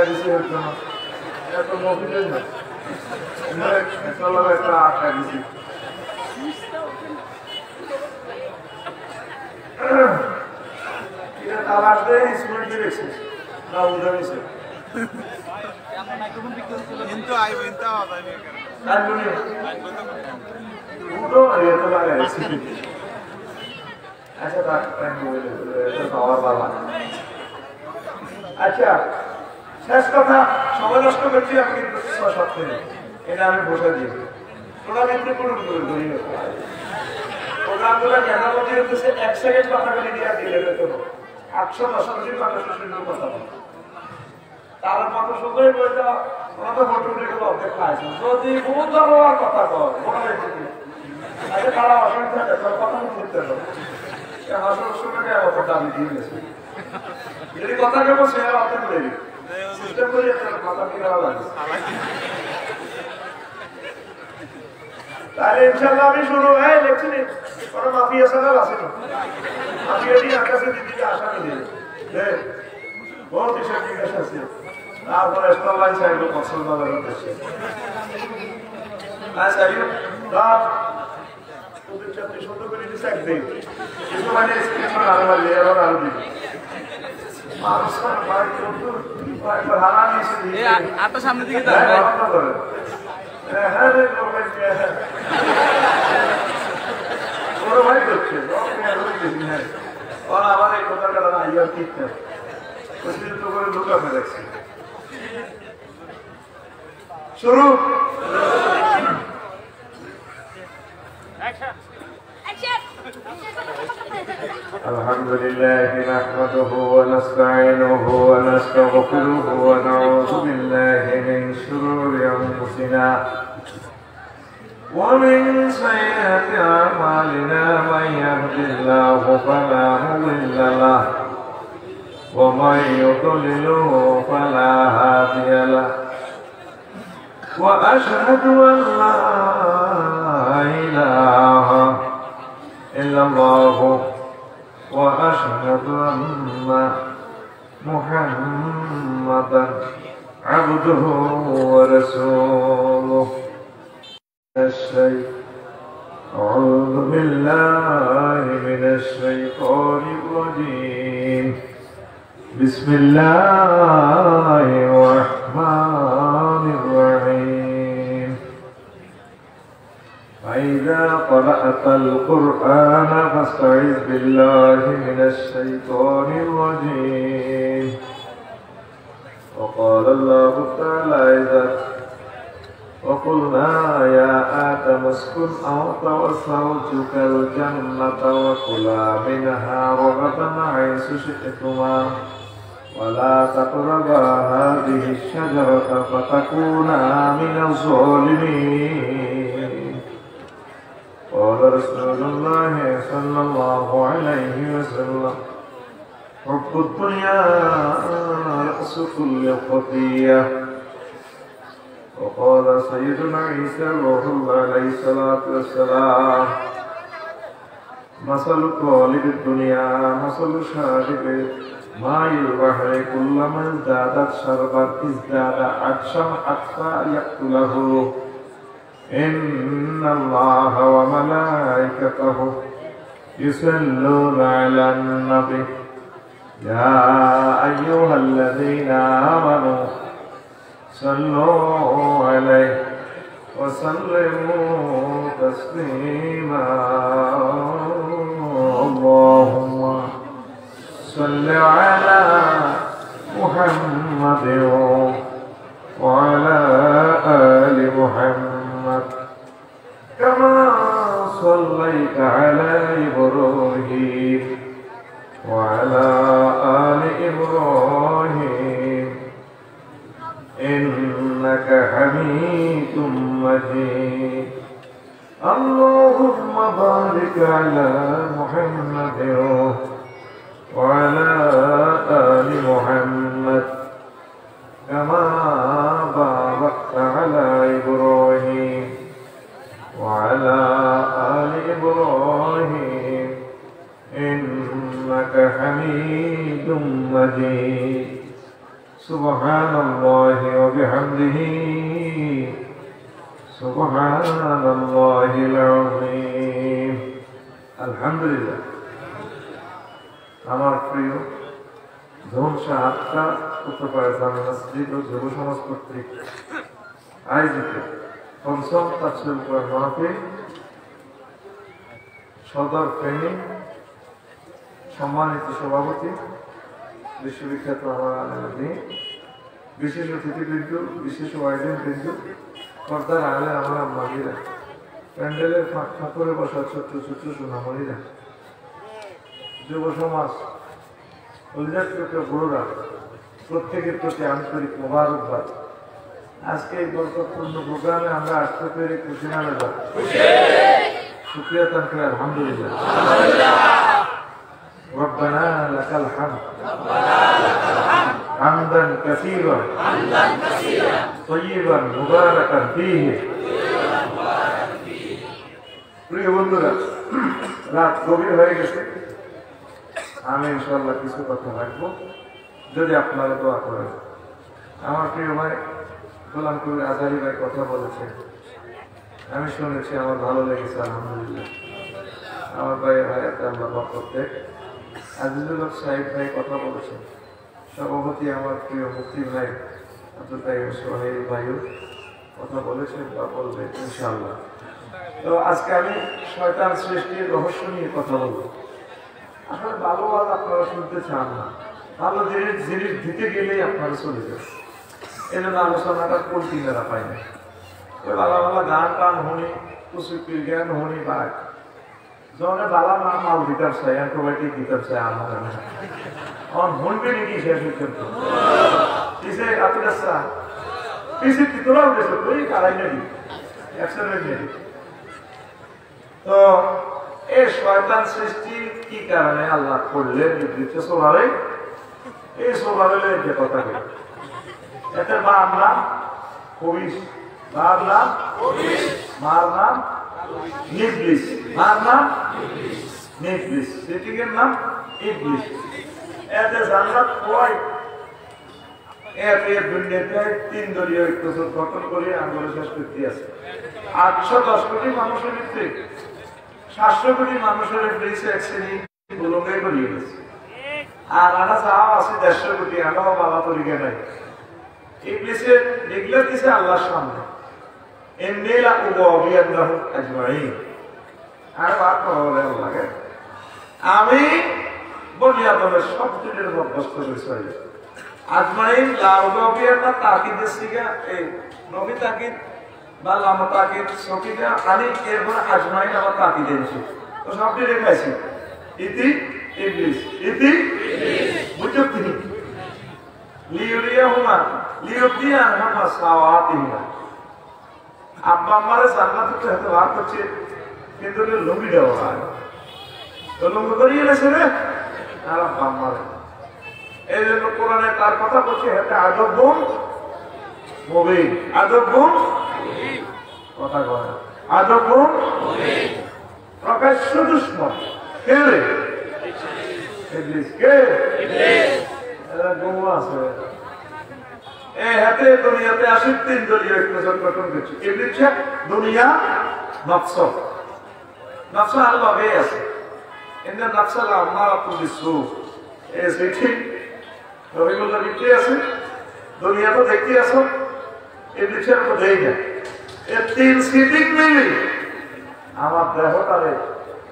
দিছে এত মফিলের না একটা আটকা দিছি তালাশ দিয়ে স্কুল দিয়েছে না উঠে নিছে কিন্তু আইব কিন্তু উঠো এতো লাগাইছে আচ্ছা পাওয়ার বাবা আচ্ছা শেষ কথা সময় নষ্ট করছি আমি কিন্তু সত্য নেই এটা আমি বসে দিয়েছি তোরা কিন্তু প্রোগ্রামগুলো কেনা বলতে হচ্ছে 1 সেকেন্ড কথা বলে দিয়ে দিলে হতো 810 কথা সুন্দর কথা বলে তার মতো সুন্দরই বলতে ওরা তো ফটোগুলো অর্ধেক খাইছে যদি বহুত ধরনের কথা কয় মনে হয়েছে আচ্ছা তারা অসংখ্য তোর কথা শুনতে হবে হাসর শুনে অত দাবি দিয়ে গেছে যদি কথা কেবল সে অর্ধেক বলে সিস্টেম করে কথা কিনা লাগে তাহলে ইনশাআল্লাহ আমি শুরু হয়ে দেখছি ওরা মাফিয়া সালাল আছে না মাফিয়া দিয়ে আকাশে দিদিকে আশা নিয়ে দেবে বহুত হিসাব জিজ্ঞেস আছে তারপরে স্তরলাইন সাহেব পছন্দ হবে উদ্দেশ্যে আচ্ছা রাত প্রতিষ্ঠানটি সুন্দর করে দিচ্ছে একদিন কিন্তু মানে স্ক্রিন আরো মারলে আবার আরো দিবে মানুষ হারা নিয়েছে আটা সামনে দিকে হ্যাঁ রে বড় ভাই করছে ওরা আমার এই কথার কারণ আইয়ার কিনতে অতিরিক্ত করে লোক আপনি দেখছি শুরু الحمد لله نحمده ونستعينه ونستغفره ونعوذ بالله من شرور أنفسنا ومن سيئات أعمالنا من يهد الله فلا مضل له ومن يضلله فلا هادي له وأشهد أن لا إله إلا الله وأشهد أن محمدا عبده ورسوله أعوذ بالله من الشيطان الرجيم بسم الله الرحمن الرحيم فإذا قرأت القرآن فاستعذ بالله من الشيطان الرجيم وقال الله تعالى إذا وقلنا يا آدم اسكن أنت وزوجك الجنة وكلا منها رغدا حيث شئتما ولا تقربا هذه الشجرة فتكونا من الظالمين قال رسول الله صلى الله عليه وسلم حب الدنيا رأس كل خطيئة وقال سيدنا عيسى روح الله عليه الصلاة والسلام مثل طالب الدنيا مثل شارب ماء البحر كلما ازدادت شربا ازداد عطشا حتى يقتله إن الله وملائكته يصلون على النبي يا أيها الذين آمنوا صلوا عليه وسلموا تسليما اللهم صل على محمد وعلى آل محمد كما صليت على إبراهيم وعلى آل إبراهيم إنك حميد مجيد اللهم بارك على محمد وعلى آل محمد كما باركت على إبراهيم وعلى آل إبراهيم إنك حميد مجيد সুবহানাল্লাহি ওয়া বিহামদিহি সুবহানাল্লাহিল আযীম। আলহামদুলিল্লাহ। আমার প্রিয় ধনসা আটটা উত্তরপাড়া জামে মসজিদ ও যুব সমাজ কর্তৃক আয়োজিত পঞ্চম তাফসীরুল কোরআন মাহফিল সদর ফেনী সম্মানিত সভাপতি বিশ্ববিখ্যাত আমার আলমী, বিশেষ অতিথিবৃন্দ, বিশেষ আয়োজনবৃন্দ, পর্দার আলে আমার আম্মাদিরা, প্যান্ডেলের ফাঁক ফাঁক করে বসা ছোট্ট ছোট্ট সোনামণিরা, যুব সমাজ, অভিজাতৃত গুরুরা, প্রত্যেকের প্রতি আন্তরিক মোবারকবাদ। আজকে এই বরকতপূর্ণ প্রোগ্রামে আমরা আসতে পেরে খুশি না বেজার? শুকরিয়া তানকে আলহামদুলিল্লাহ। ربنا لك الحمد حمدا كثيرا طيبا مباركا فيه। প্রিয় বন্ধুরা, রাত গভীর হয়ে গেছে, আমি ইনশাআল্লাহ কিছু কথা রাখবো যদি আপনারা দোয়া করেন। আমার প্রিয় ভাই গোলাম কবির আজহারী ভাই কথা বলেছেন, আমি শুনেছি, আমার ভালো লেগেছে আলহামদুলিল্লাহ। আমার ভাইয়ের হায়াতে আল্লাহ বরকত দেখ। আজিজুল হক সাহেব ভাই কথা বলেছেন, সভাপতি আমার প্রিয় মুফতি ভাই আব্দুল কাইয়ুম সোহাইল ভাইও কথা বলেছেন বা বলবেন ইনশাআল্লাহ। তো আজকে আমি শয়তান সৃষ্টির রহস্য নিয়ে কথা বলবো। আসলে ভালো আজ আপনারা শুনতে চান না, ভালো জিনিস দিতে গেলেই আপনারা চলে যান। এই জন্য আলোচনাটা পল্টিনেরা পাই না। ওই ভালো ভালো গান টান শুনি, কুসুকির জ্ঞান শুনি বা যখন বালা না মাল দিতার চাই, অ্যান্টিবায়োটিক দিতার চাই, আমার শুনবে নাকি শেষ পর্যন্ত পিছে আপনি আসা পিছে কি তোলা উঠেছে তুই কারাই নেবি অ্যাক্সিডেন্ট নেবি। তো এই শয়তান সৃষ্টি কি কারণে আল্লাহ করলেন নির্দিষ্ট স্বভাবে? এই স্বভাবে যে কথা বলি, এতে মার নাম কবিশ, মার নাম মার নাম ইবলিস, মার নাম ইবলিস, সেটিকের নাম ইবলিস। এতে জান্নাত হয়, এতে দুনিয়াতে 3 দলীয় ঐক্যজোট গঠন করে আন্দোলন শেষ করতে আছে। 810 কোটি মানুষের ভিতরে 700 কোটি মানুষের ব্রিজে এক শ্রেণী গোলঙ্গে করিয়ে গেছে, আর আনা চাও আছে 150 কোটি, আনাও বাবা তরিকে নাই। ইবলিসে দেখলে দিছে আল্লাহর সামনে, ইন্নীলা উবাবিয়াল্লাহু আজমাইন, আর বাদ করে লাগে আমি বনি আদমের সব দিনের মধ্যস্থ হয়েছে আজমাইন। লাউবিয়াল্লাহ তাকিদের সিগা এই নবী তাকিদ বা লামা তাকিদ সকিদা আনি, এরপর আজমাইন আবার তাকিদ এনেছে, তো সব দিনে খাইছি ইতি ইবলিস, ইতি ইবলিস বুঝছো তিনি লিউরিয়াহুমা লিউদিয়ানহুমা সাওয়াতিহিমা। আব্বা আমারে জান্নাত থেকে হতে বার করছে, কিন্তু লুঙ্গি দেওয়া হয় তো লুঙ্গি করিয়ে গেছে রে, আর আব্বা আমারে এই জন্য কোরআনে তার কথা বলছে, হাতে আদবুন মুবিন, আদবুন কথা কয় আদবুন মুবিন, প্রকাশ্য দুশমন। কে রে? ইবলিস। কে? ইবলিস। এরা গোমো আছে। এই হাতে দুনিয়াতে আসি 3 দলীয় ঐক্যজোট গঠন করছে। ইবলিস দুনিয়া নফস, নফস আল্লাহ বে আছে, ইন্না নফসাল আমারাতু বিসু, এই সেটি রবিগুল্লাহ বিক্রি আছে, দুনিয়া তো দেখতে আসো, ইবলিসের তো দেই না। এই 3 সিটিং মিলি আমার দেহটারে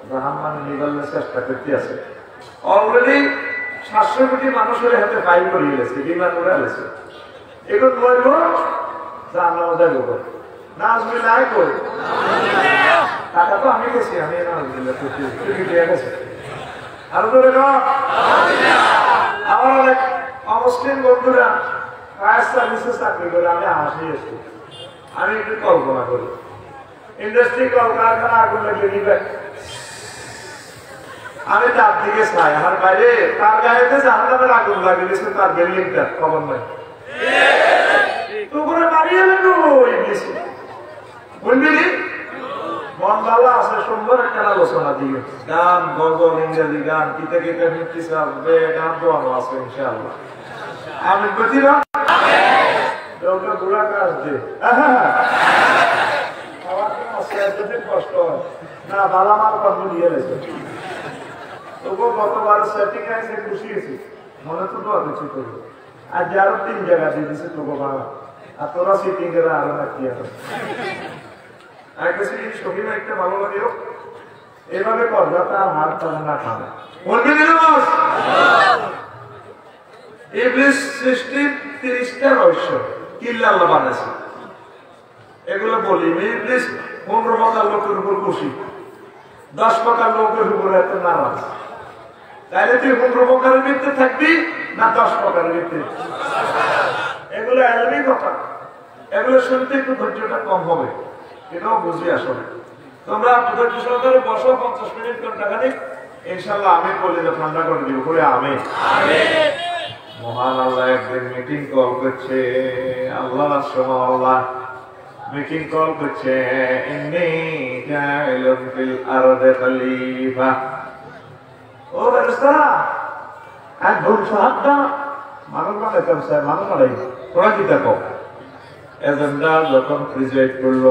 জাহান্নামে নিবালের চেষ্টা করতে আছে। অলরেডি 700 কোটি মানুষের হাতে ফাইল করিয়ে গেছে, বিমান উড়ে গেছে। এখন বলবো জানলাম যাবো না, আসবে নাই কই টাকা তো আমি গেছি, আমি গেছে আরো ধরে আমার অনেক অমুসলিম বন্ধুরা ফায়ার সার্ভিসে চাকরি করে, আমি হাসি এসছি। আমি একটু কল্পনা করি, ইন্ডাস্ট্রি কলকারখানা আগুন লাগিয়ে দিবে, আমি তার দিকে চাই, আমার বাইরে তার গাড়িতে জাহান্নামের আগুন লাগিয়ে দিয়েছে, তার বিল্ডিংটা খবর নাই, তো করে বাড়িয়ে লাগলো ইংলিশে বুঝলি। মন ভালো আছে, সুন্দর একটা আলোচনা দিয়ে গান, গজল, ইংরেজি গান, কিতা কিতা গান তো আরো আছে ইনশাআল্লাহ। আমি বলছি না ওটা বুড়া কাজ দে কষ্ট হয় না বালা মাল কর্ম নিয়ে গেছে তবুও গতবার সেটিং আছে খুশি হয়েছি মনে তো কিছু করবো আর যারো 3 জায়গা দিয়ে দিচ্ছে তবু বাবা আর তোরা সিটিং এরা আরো না কি আর সঙ্গীরা একটা ভালো লাগে এভাবে কর যাতে আর হাত তারা না খাবে বলবে ইবলিস সৃষ্টির 30টা রহস্য কিল্লা আল্লাহ বানাইছে এগুলো বলি ইবলিস 15 প্রকার লোকের উপর খুশি 10 প্রকার লোকের উপর এত নারাজ তাইলে তুই 15 প্রকারের ভিত্তিতে থাকবি না 10 প্রকারের ভিত্তিতে এগুলো এলমি কথা এগুলো শুনতে একটু ধৈর্যটা কম হবে এটাও বুঝি আসলে তোমরা ধৈর্য সহকারে বসো 50 মিনিট ঘন্টাখানিক ইনশাআল্লাহ আমি বলে যে ঠান্ডা করে দিব করে আমি মহান আল্লাহ একদিন মিটিং কল করছে আল্লাহ সুবহানাল্লাহ মিটিং কল করছে ইন্নী জাইলুন ফিল আরদি খলিফা ও ফেরেশতারা আর ভুল সাহাবটা মানব বানাইতে স্যার মানব বানাই তোরা কি দেখো এজেন্ডা যখন প্রেজেন্ট করলো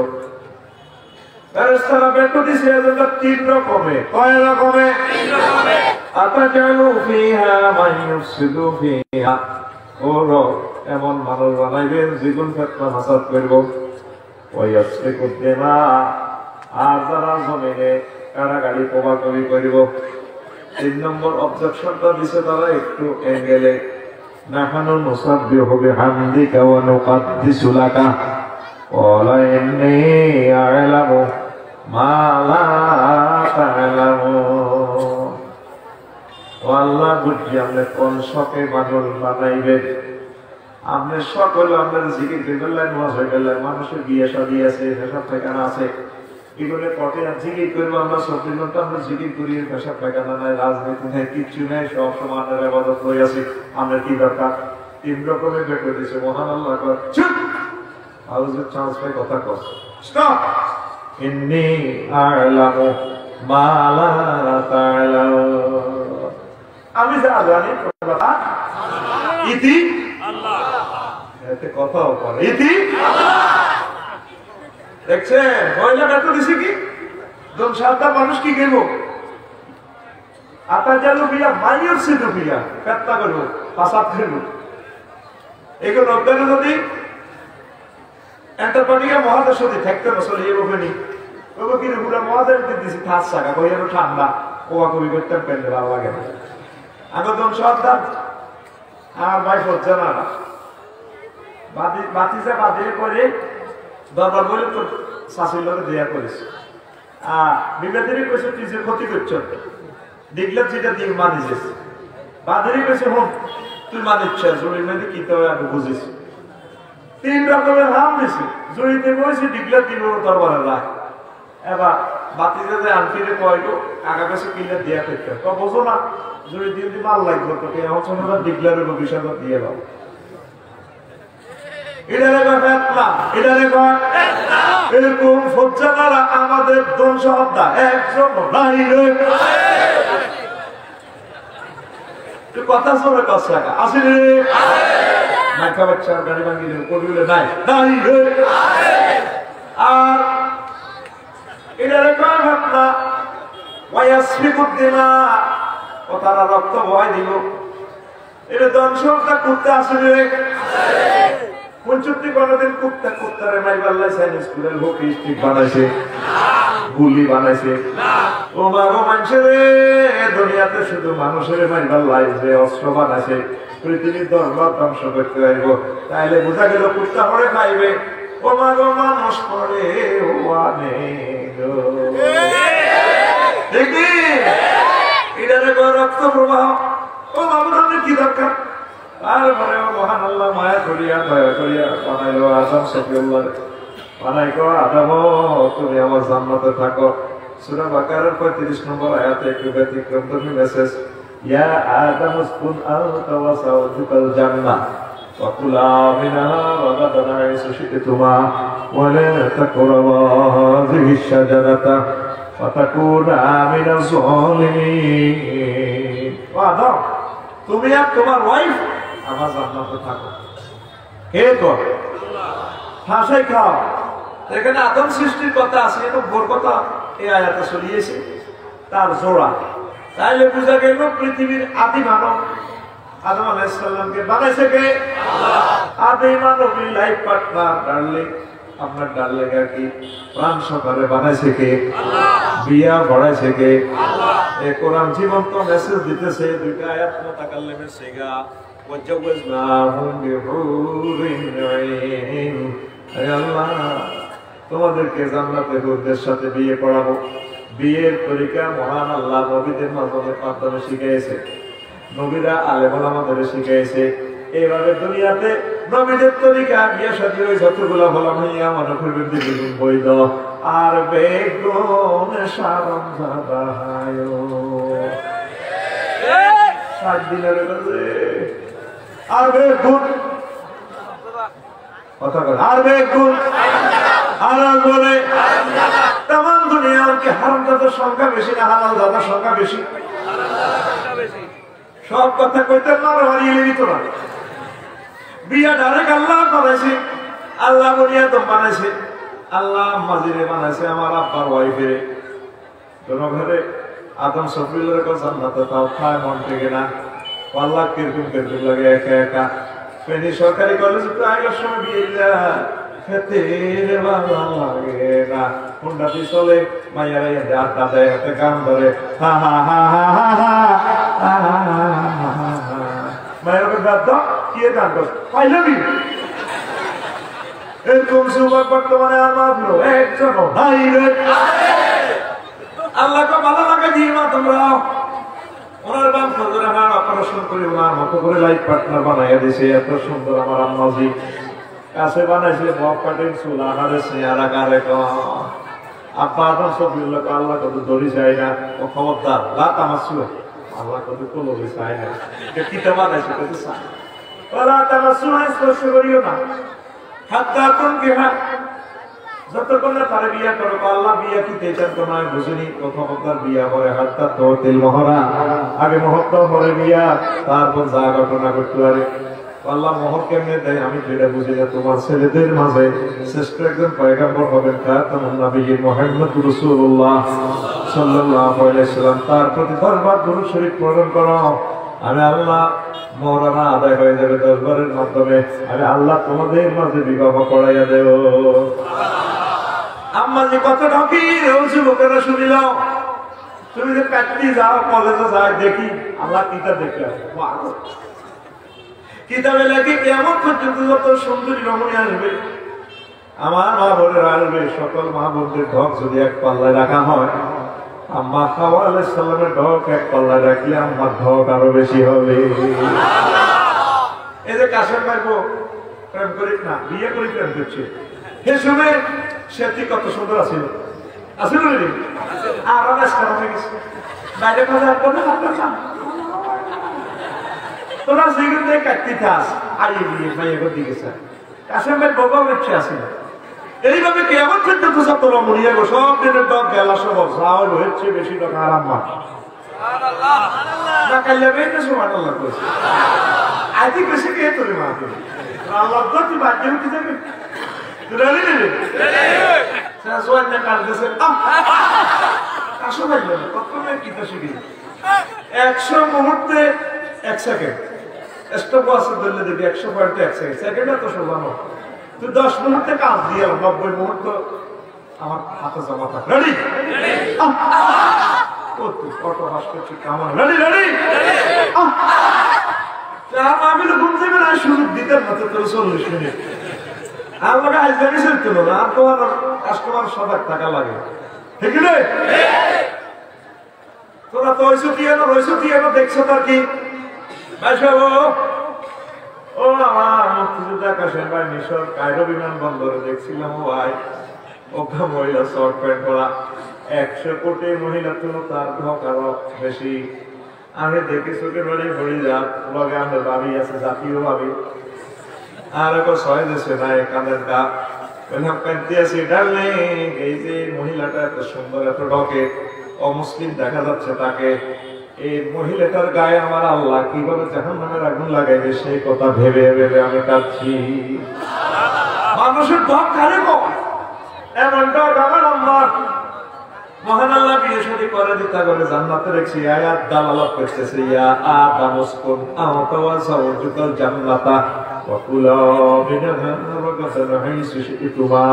ফেরেশতারা বের করে দিয়েছে এজেন্ডা 3 রকমে কয় রকমে 3 রকমে আতাজালু ফিহা মান ইউফসিদু ফিহা ওর এমন মানুষ বানাইবেন যেগুন ফিতনা ফাসাদ করব ওই আসতে করতে না আর যারা জমিনে কারাগারি প্রভাবী করব 3 নম্বর অবজেকশনটা দিছে তারা একটু এঙ্গেলে নাহানু নুসাব্বিহু বিহামদিকা ওয়া নুকাদ্দিসু লাকা ওয়ালা ইন্নী আ'লামু মা লা তা'লামুন আল্লাহ বুঝি আপনি কোন শখে মানুষ বানাইবেন আপনি শখ হলো আপনার জিকির করলেন নামাজ হয়ে গেলেন মানুষের বিয়ে শাদী আছে পেশাব পায়খানা আছে এগুলো কটে জিকির করবো আমরা 24 ঘন্টা আমরা জিকির করি পেশাব পায়খানা নাই রাজনীতি নেই কিচ্ছু নেই সব সমানের ইবাদত হয়ে আছে আমরা কি দরকার 3 রকমের বের দিয়েছে মহান আল্লাহ চুপ আউযুর চান্স পাই কথা কর স্টপ ইন্নী আ'লামু মা লা তা'লামুন আমি যা জানি কথা ইতি আল্লাহ এতে কথাও করে ইতি আল্লাহ দেখছে মহিলা বেতন দিছে কি দম সাদা মানুষ কি গেল আতা জালু বিয়া মাইয়র সিদ্ধ বিয়া কাটতা করব ফাসাদ করব এগুলো অজ্ঞান যদি এন্টারপ্রেনিয়া মহাদেশ যদি থাকতে বসলে এরকমই ওগো কি পুরো মহাদেশ দিছি ঠাস ছাগা কইয়া ঠান্ডা ওয়া কবি করতে পেলে ভালো লাগে না আমি দম সাদা আর ভাই হচ্ছে না বাতিসে বাতিল করে দরবার বলে তোর শাশুর লোকে দেয়া করিস বিবাদেরই কইছে তুই যে ক্ষতি করছ দেখলে যেটা দিয়ে মানিস বাদেরই কইছে হোক তুই মানিস জড়ির মধ্যে কি তো আমি বুঝিস 3 রকমের হাম দিছি জড়িতে বসে ডিগলা দিব দরবারে রাখ এবার বাতিসে যে আন্টিরে কয়গো আগা কাছে কিলে দেয়া করতে তো বোঝো না জড়ি দিয়ে দি মাল লাগবে তোকে এখন সময় ডিগলারের বিষয় দিয়ে দাও এরকম ফজ্জানারা আমাদের ধ্বংস হত্যা একজন নাই কথা শোনে কথা আসলে নাকা বাচ্চার গাড়ি ভাঙি করলে নাই নাই আর এটারে কয় ঘটনা ওয়াসফিকুদ্দিমা ও তারা রক্ত ভয় দিল এটা ধ্বংস হত্যা করতে আসলে পঞ্চুক্তি কোনদিন কুত্তা কুত্তারে মাইবাল্লাই সাইন্স স্কুলের হোকি স্টিক বানাইছে গুলি বানাইছে ও মাগো মানুষের দুনিয়াতে শুধু মানুষের মাইবাল্লাই যে অস্ত্র বানাইছে পৃথিবীর দরবার ধ্বংস করতে পারবো তাইলে বোঝা গেল কুত্তা পরে খাইবে ও মাগো মানুষ পরে দেখি এটারে রক্ত প্রবাহ ও বাবু আপনার কি দরকার তারপরে মহান আল্লাহ মায়া করিয়া দয়া করিয়া বানাইল আদম সফিউল্লাহ বানাই কো আদম তুমি আমার জান্নাতে থাকো সূরা বাকারার 35 নম্বর আয়াতে একটু ব্যতিক্রম তুমি মেসেজ ইয়া আদম উসকুন আনতা ওয়া যাওজুকাল জান্নাহ ওয়া কুলা মিনহা রাগাদান হাইসু শি'তুমা ওয়া লা তাকরাবা হাযিহি শাজারাতা ফাতাকুনা মিনাজ জালিমিন আদম তুমি আর তোমার ওয়াইফ আমার জান্নাতে থাকো। কে করে? হাসাই খাও। এখানে আদম সৃষ্টির কথা আছে, নব্বর কথা এই আয়াতে চলিয়েছে, তার জোড়া। তাইলে বোঝা গেল পৃথিবীর আদি মানব আদম আলাইহিস সালামকে বানাইছে কে? আদি মানবী লাইফ পার্টনার ডার্লিং, আপনার ডার্লিং আর কি প্রাণ সকালে বানাইছে কে? বিয়া বড়াইছে কে? এই কোরআন জীবন্ত মেসেজ দিতেছে, দুইটা আয়াত মুতাকাল্লিমের সিগা ওয়াজাওয়াজনাহুম বিহুরিন আইন। হে আল্লাহ, তোমাদেরকে জান্নাতের হুরদের সাথে বিয়ে পড়াবো। বিয়ের তরিকা মহান আল্লাহ নবীদের মাধ্যমে শিখিয়েছে, নবীরা আলেম ওলামাদের শিখিয়েছে। এইভাবে দুনিয়াতে নবীদের তরিকা বিয়ে শাদী ওই যতগুলা বললাম হইয়া মনে করবেন দ্বিগুণ বৈধ আর বেগুন সারম জাদাহায় 60 দিনের কাছে আর বেগুন কথা বলে আর বেগুন আর বলে তাম দুনিয়ার কি হারামজাদার সংখ্যা বেশি না হালাল দাদার সংখ্যা বেশি? সব কথা কইতে মারামারি লিখিত না। বিয়া ডাইরেক্ট আল্লাহ করেছে, আল্লাহ বুনিয়াদম বানাইছে, আল্লাহ মাজিরে বানাইছে আমার আব্বার ওয়াইফে। কোন ঘরে আদম সফিলের জান্নাতে তাও খায় মন থেকে না, আল্লাহ কিরকম কিরকম লাগে একা একা। ফেনী সরকারি কলেজে তো আগের সময় বিয়ে খেতে ভালো লাগে না, হুন্ডাতে চলে মাইয়ারা আড্ডা দেয়, হাতে গান ধরে হা হা হা হা হা হা হা। মায়ের দাদা কি গান করছে পাইলাম এরকম যুবক বর্তমানে আর মাত্র একজন নাই রে। আল্লাহকে ভালো লাগে দিয়ে মা তোমরা ওনার বাম ফজর আমার অপারেশন করে ওনার মতো করে লাইফ পার্টনার বানাইয়া দিছে। এত সুন্দর আমার আম্মাজি কাছে বানাইছে, মগ কাটিং চুল আনারে চেহারা কারে আব্বা আদম সব লোক আল্লাহ কত দড়ি যায় না, ও খবরদার রাত আমার চুল আল্লাহ কত কলবি চায় না, কিতা বানাইছে কত চায় ওরা তারা সুনাই স্পর্শ করিও না। হাত্তা কোন কেহা যতক্ষণ না তারে বিয়া করো, আল্লাহ বিয়া কি তেজান তো নয় বুঝিনি, খবরদার বিয়া করে হাত্তা তো তেল মহরা আগে মহত্ব পরে বিয়া, তারপর যা ঘটনা করতে পারে আল্লাহ মোহর কেমনে দেয় আমি যেটা বুঝি না। তোমার ছেলেদের মাঝে শ্রেষ্ঠ একজন পয়গম্বর হবেন খাতামুন নবিয়্যিন মুহাম্মদ রাসূলুল্লাহ সাল্লাল্লাহু আলাইহি সাল্লাম, তার প্রতি 10 বার দুরূদ শরীফ পড়ন করো। আমি আল্লাহ মওলানা আদায় হয়ে যাবে 10 বারের মাধ্যমে। আমি আল্লাহ তোমাদের মাঝে বিবাহ করাইয়া দেব। আম্মা যে কত ঢকি রোজু লোকেরা শুনিল, তুমি যে প্যাকটি যাও কলেজে যায় দেখি আল্লাহ কিতা দেখলে কিতাবে লেখে কেমন পর্যন্ত যত সুন্দরী রমণী আসবে আমার মা বোনের আসবে, সকল মা বোনদের ঢক যদি এক পাল্লায় রাখা হয়, আম্মা হাওয়া আলাইহিস সালামের ঢক এক পাল্লায় রাখলে আমার ঢক আরো বেশি হবে। এই যে কাশেম ভাইবো প্রেম করিস না, বিয়ে করি প্রেম করছে, সে শুনে সেটি কত সুন্দর আছিল আসিল আর অনেক হয়ে গেছে বাইরে কথা তোরা সেগুলো দিয়ে কাটতে থাস আইয়ে গিয়ে ভাইয়ে করতে গেছে কাশেম ভাই বাবা বেঁচে আসিল। এইভাবে কেমন ক্ষেত্রে তো সব তোরা মরিয়া গো সব দিনের ডক গেলা সব সাহল হচ্ছে বেশি ডক আরাম মা না কাল্লা বেঁচে সমান আল্লাহ করছে আই থিঙ্ক বেশি কে তোরে মা আল্লাহ তো তুই বাধ্য হতে যাবে একশো মুহূর্তে 1 সেকেন্ড স্টপ আছে ধরলে দেখবি 100 পয়েন্টে 1 সেকেন্ড সেকেন্ড এত শোভানো তুই 10 মুহূর্তে কাজ দিয়ে 90 মুহূর্ত আমার হাতে জমা থাকে রেডি কত হাস করছি কামান রেডি রেডি আমি তো ঘুম থেকে না শুরু দিতেন না তো 40 মিনিট আমাকে আজকালি চলতে না আর তোমার কাস্টমার 7 টাকা লাগে ঠিক না? তোরা তো রইছো কি দেখছো তার কি ও আমার মুক্তিযোদ্ধা কাশেম ভাই মিশর কায়রো বিমানবন্দরে দেখছিলাম ও ভাই ওখা মহিলা শর্ট প্যান্ট পরা 100 কোটি মহিলা তো তার ঢক আরো বেশি। আমি দেখি চোখে বাড়ি ভরি যা লগে আমাদের ভাবি আছে জাতীয় ভাবি আর একবার 6 দেশে নাই কানের ডাক বললাম কাঁদতে আছি ডার্লিং এই যে মহিলাটা এত সুন্দর এত ঢকে অমুসলিম দেখা যাচ্ছে তাকে এই মহিলাটার গায়ে আমার আল্লাহ কিভাবে জাহান্নামের আগুন লাগাইবে সেই কথা ভেবে ভেবে আমি কাঁদছি। মানুষের ধক কারে কয় এমনটা আমার আমার মহান আল্লাহ বিয়ে শাদী করে দিতা করে জান্নাতে রেখেছি। আয়াত দালালাত করতেছে ইয়া আদম উসকুন আনতা ওয়া যাওজুকাল জান্নাতা ওয়া কুলা মিনহা রাগাদান হাইসু শি'তুমা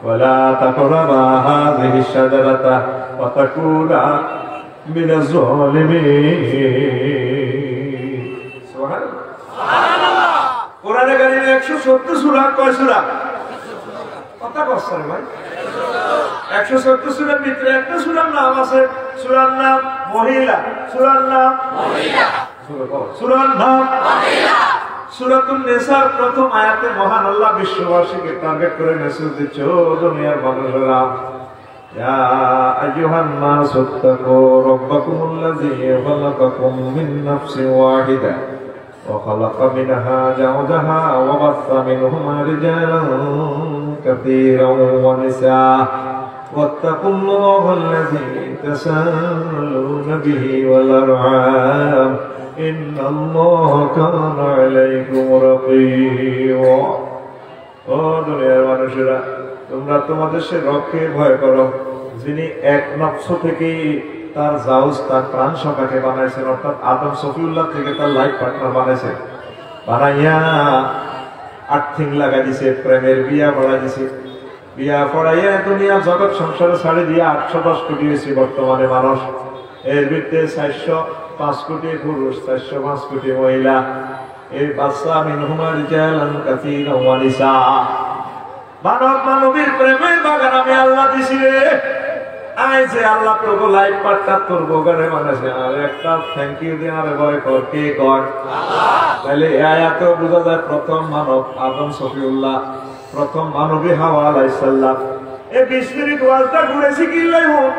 ওয়া লা তাকরাবা হাযিহি শাজারাতা ওয়া তাকুনা মিনাজ জালিমিন। সুবহানাল্লাহ সুবহানাল্লাহ। কোরআনে কারিমে 170 সূরা কয় সূরা? কথা কইছেন ভাই 170 সূরার ভিতরে একটা সূরার নাম আছে, সূরার নাম মহিলা, সূরার নাম মহিলা, সূরার নাম মহিলা। সূরাতুন নিসার প্রথম আয়াতে মহান আল্লাহ বিশ্ববাসীকে টার্গেট করে মেসেজ দিচ্ছে, ও দুনিয়ার মানুষেরা, ইয়া আইয়ুহান নাস ইত্তাকু রাব্বাকুমুল্লাযী খালাকাকুম মিন নাফসিন ওয়াহিদা ওয়া খালাকা মিনহা যাওজাহা ওয়া বাসসা মিনহুমা রিজালান কাসীরান ওয়া নিসা واتقوا الله الذي تساءلون به والأرحام إن الله كان عليكم رقيبا। ও দুনিয়ার মানুষেরা, তোমরা তোমাদের সে রবকে ভয় করো যিনি এক নফস থেকে তার জাউজ তার প্রাণ সখাকে বানাইছেন, অর্থাৎ আদম সফিউল্লাহ থেকে তার লাইফ পার্টনার বানাইছেন, বানাইয়া আর্থিং লাগাই দিছে, প্রেমের বিয়া পড়াই দিছে, বিয়া পড়াইয়া দুনিয়া জগৎ সংসারে ছাড়ি দিয়ে 810 কোটি হয়েছে বর্তমানে মানুষ। এর ভিতরে 405 কোটি পুরুষ, 405 কোটি মহিলা। এই বাচ্চা মিনহুমা রিজালান কাসীরান ওয়া নিসা। মানব মানবীর প্রেমের বাগান আমি আল্লাহ দিছি রে। আই যে আল্লাহ তোর লাইফ পার্টনার তোর বগানে বানাইছে, আর একটা থ্যাংক ইউ দিয়ে আরে ভয় কর, কে কর? আল্লাহ। তাহলে এই আয়াতে বোঝা যায় প্রথম মানব আদম সফিউল্লাহ, প্রথম মানবী হাওয়া আলাইহিস সালাম। এই 20 মিনিট ওয়াজটা ঘুরেছি কি লই হোক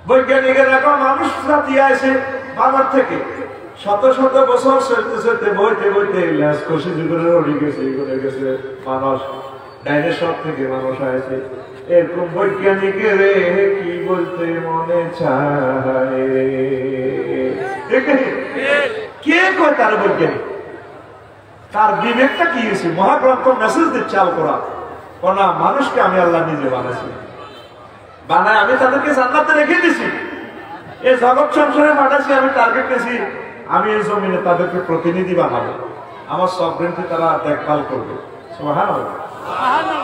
বৈজ্ঞানিকেরা কয় মানুষ জাতি আছে বাবার থেকে শত শত বছর চলতে চলতে বইতে বইতে ল্যাস কষি যুগের উড়ে গেছে, ঘুরে গেছে মানুষ, ডাইনোসর থেকে মানুষ হয়েছে। এরকম বৈজ্ঞানিকের কি বলতে মনে চায়? কে কয় তার বৈজ্ঞানিক? তার বিবেকটা কি হয়েছে? মহাগ্রন্থ মেসেজ দিচ্ছে আল কোরআন, কোন মানুষকে আমি আল্লাহ নিজে বানাইছি, বানায় আমি তাদেরকে জান্নাতে রেখে দিছি, এই জগৎ সংসারে পাঠাচ্ছি, আমি টার্গেট দিয়েছি আমি এই জমিনে তাদেরকে প্রতিনিধি বানাবো, আমার সবরেন্টি তারা দেখভাল করবে। সুবহানাল্লাহ।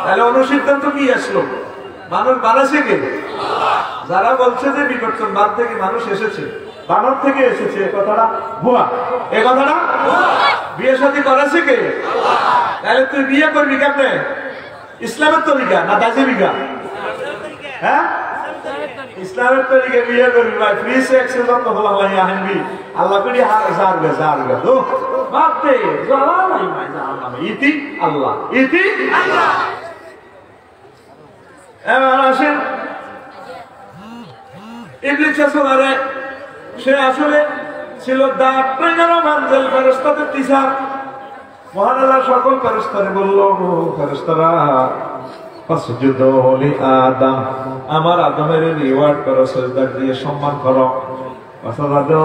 তাহলে অনুসিদ্ধান্ত কি আসলো? মানুষ বানাইছে কে? যারা বলছে যে বিবর্তনবাদ থেকে মানুষ এসেছে, বানর থেকে এসেছে, এ কথাটা ভুয়া, এ কথাটা বিয়ে শাদী করেছে কে? তাহলে তুই বিয়ে করবি কেমনে? ইসলামের তরিকা না দাজিবিকা? হ্যাঁ, ইসলামের তরিকা বিয়ে করবি ভাই, ফ্রি সেক্স যত হলাই আনবি, আল্লাহ করি জারবে জারবে তো বাপতে জালাই মাই জানাম ইতি আল্লাহ, ইতি আল্লাহ। এবার আসেন ইবলিস আসলে, সে আসলে ছিল দাঁত ট্রেনারও মানজেল ফেরেশতাদের টিচার। মহান আল্লাহ সকল ফেরেশতারে বলল, ফেরেশতারা ফাসজুদু লি আদম, আমার আদমের রিওয়ার্ড করো, সিজদা দিয়ে সম্মান করো। ফাসাদাদু,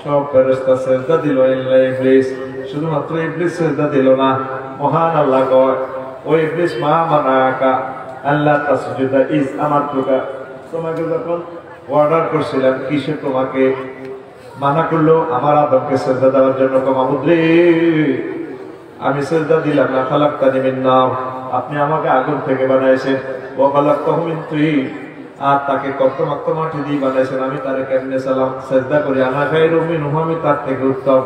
সব ফেরেশতা সিজদা দিল ইল্লা ইবলিস, শুধুমাত্র ইবলিস সিজদা দিল না। মহান আল্লাহ কয়, ও ইবলিস মা মানাকা আল্লাহ তাসজুদা ইজ আমারতুকা, তোমাকে যখন অর্ডার করছিলাম কিসে তোমাকে মানা করলো? আমার আদমকে সিজদা দেওয়ার জন্য। মাহমুদরে আমি সিজদা দিলাম না, খালাকতানি মিন নার, আপনি আমাকে আগুন থেকে বানাইছেন, ওয়া খালাকতাহু মিন তিন, আর তাকে কর্তমাক্ত মাটি দিয়ে বানাইছেন, আমি তারে কেমনে সালাম সিজদা করি? আনা খায়রু মিনহু, আমি তার থেকে উত্তম।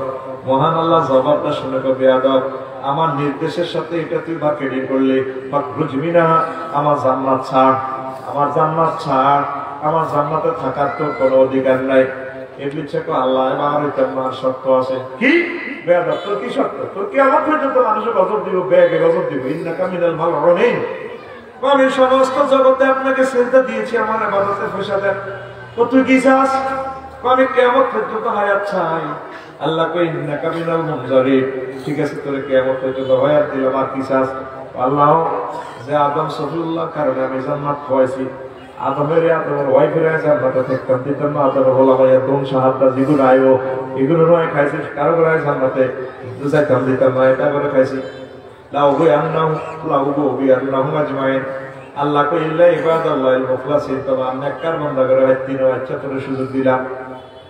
মহান আল্লাহ জবাবটা শুনে কবে আদম, আমার নির্দেশের সাথে এটা তুই মার্কেটিং করলে, ফাখরুজ মিনহা, আমার জান্নাত ছাড়, আমার জান্নাত ছাড়, আমার জান্নাতে থাকার তো কোনো অধিকার নাই। ইবলিস কো আল্লাহ আমার তোমার শর্ত আছে। কি বেয়াদব, তোর কি শর্ত? তোর কি আমার পর্যন্ত মানুষের গজব দিব, ব্যাগে গজব দিব, ইন্নাকা মিনাল মালউনিন। আমি সমস্ত জগতে আপনাকে সিজদা দিয়েছি, আমার ইবাদতে পয়সা দেন, তো তুই কি চাস? আমি কিয়ামত পর্যন্ত হায়াত চাই। আল্লাহ কই ইন্নাকা মিনাল মুনজারিন, ঠিক আছে তোরে কিয়ামত পর্যন্ত হায়াত দিলাম, আর কি চাস? আল্লাহ যে আদম সফিউল্লাহ কারণে আমি জান্নাত পাইছি, আদমের ওয়াইফের জান্নাতে থাকতাম দিতাম না, আদমের বলা ভাইয়া দোন সাহায্য যেগুলো আয়ো এগুলো নয় খাইছি, কারো করে জান্নাতে যাইতাম দিতাম না, এটা করে খাইছি। লাউগো আন্নাহু লাউগো বি আন্নাহু আজমাইন। আল্লাহ কইল্লা ইবাদাল্লাহিল মুখলাসিন, তবে আমি নেককার বান্দা করে তিন বাচ্চা তোরে সুযোগ দিলাম।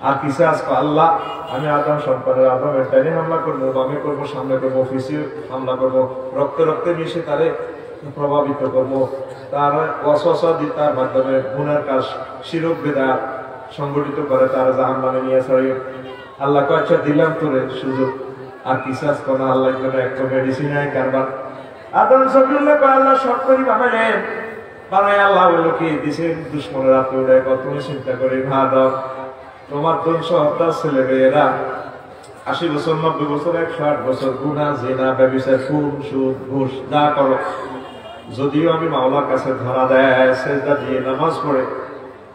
আর কিসে আজকে আল্লাহ আমি আদম সন্তানের আদমের টাইনে হামলা করবো, আমি করবো, সামনে করবো, অফিসে হামলা করবো, রক্তে রক্তে মিশে তারে প্রভাবিত করবো, তার ওয়াসওয়াসা দিয়ে তার মাধ্যমে গুনার কাজ শিরক বেদাত সংগঠিত করে তারা জাহান্নামে নিয়ে ছড়িয়ে। আল্লাহ কয় আচ্ছা দিলাম তোরে সুযোগ, আর কিসে আজকে না আল্লাহ একটা মেডিসিন আয় কারবার। আদম সবিউল্লাহ কয় আল্লাহ শর্ট করি বানাইলেন, বানাই আল্লাহ বললো কি দিছে দুশ্মনের রাতে উড়ে তুমি চিন্তা করে ভা দাও, তোমার 300 ছেলে মেয়েরা 80 বছর 90 বছর 108 বছর গুনাহ জিনা ব্যভিচার খুন সুদ ঘুষ যা করো, যদিও আমি মাওলার কাছে ধরা দেয় সেজদা দিয়ে নামাজ পড়ে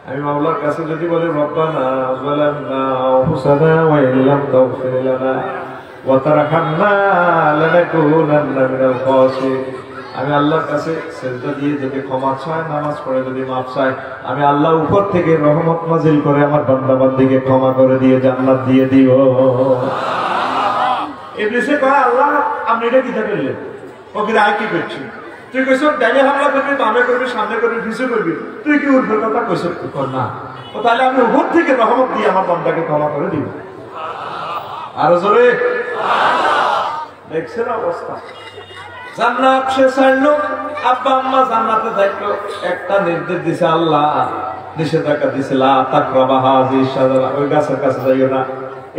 আমি মাওলার কাছে যদি বলি রব্বানা যালামনা আনফুসানা ওয়া ইল্লাম তাগফির লানা ওয়া তারহামনা লানাকুনান্না মিনাল খাসিরিন, আমি আল্লাহর কাছে সেজদা দিয়ে যদি ক্ষমা চাই, নামাজ পড়ে যদি মাফ চাই, আমি আল্লাহ উপর থেকে রহমত নাজিল করে আমার বান্দা বান্দীকে ক্ষমা করে দিয়ে জান্নাত দিয়ে দিব। ইবলিসে কয় আল্লাহ আপনি এটা দিতে পারলেন, ওকে আয় কি করছি, তুই কইছ ডাইনে হামলা করবি, বামে করবি, সামনে করবি, পিছে করবি, তুই কি উঠবে কথা কইছ কর না, ও তাহলে আমি উপর থেকে রহমত দিয়ে আমার বান্দাকে ক্ষমা করে দিব। আরো জোরে দেখছেন অবস্থা। জান্নাত সে ছাড়লো, আব্বা আম্মা জান্নাতে থাকলো, একটা নির্দেশ দিছে আল্লাহ, নিষেধাজ্ঞা দিছে লা তাকরাবা হাযিহি শাজারা, ওই গাছের কাছে যাইও না।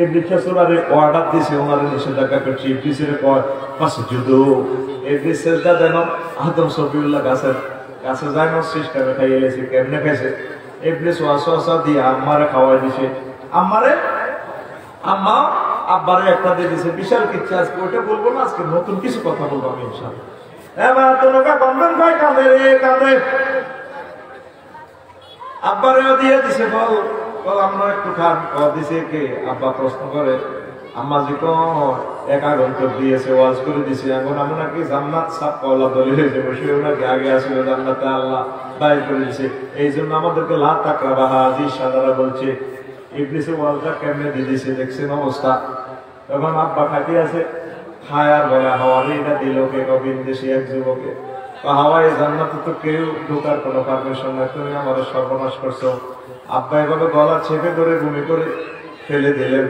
এই বৃক্ষচূড়ারে অর্ডার দিছে, ওনারে নিষেধাজ্ঞা করছে, ইবলিসের কয় ফাসজুদু, ইবলিস সেজদা দেন। আদম সফিউল্লাহ গাছের কাছে যায় না, সিস্টেমে খাইয়ে লেছে। কেমনে খাইছে? ইবলিস ওয়াসওয়াসা দিয়ে আম্মারে খাওয়াই দিছে। আম্মা আব্বারে একটা দিয়ে দিছে, বিশাল কিচ্ছু। আজকে ওটা বলবো না, আজকে নতুন কিছু কথা বলবো আমি ইনশাআল্লাহ। এবার তোমরা বন্ধন কয় কাঁদে রে কাঁদে, আব্বারেও দিয়ে দিছে, বল আমরা একটু খান, দিছে কে? আব্বা প্রশ্ন করে, আম্মা জি এক আগন্তক দিয়েছে, ওয়াজ করে দিছে, এখন আমরা নাকি জান্নাত সাপ কলা দলি হয়েছে, বসে নাকি আগে আসলে জান্নাতে আল্লাহ বাইর করে দিছে, এই জন্য আমাদেরকে লা তাকরাবা হাযিহি শাজারা বলছে। ইবলিসে ওয়াজটা কেমনে দিয়ে দিছে দেখছেন অবস্থা। তখন আব্বা খাটি আছে, খায় আর বলে হাওয়ারে এটা দিল কে? কবিন দেশি এক যুবকে। হাওয়ায় জান্নাতে তো কেউ ঢোকার কোনো পারমিশন নাই, তুমি আমাদের সর্বনাশ করছো। আব্বা এভাবে গলা চেপে ধরে বমি করে ফেলে দিলেন,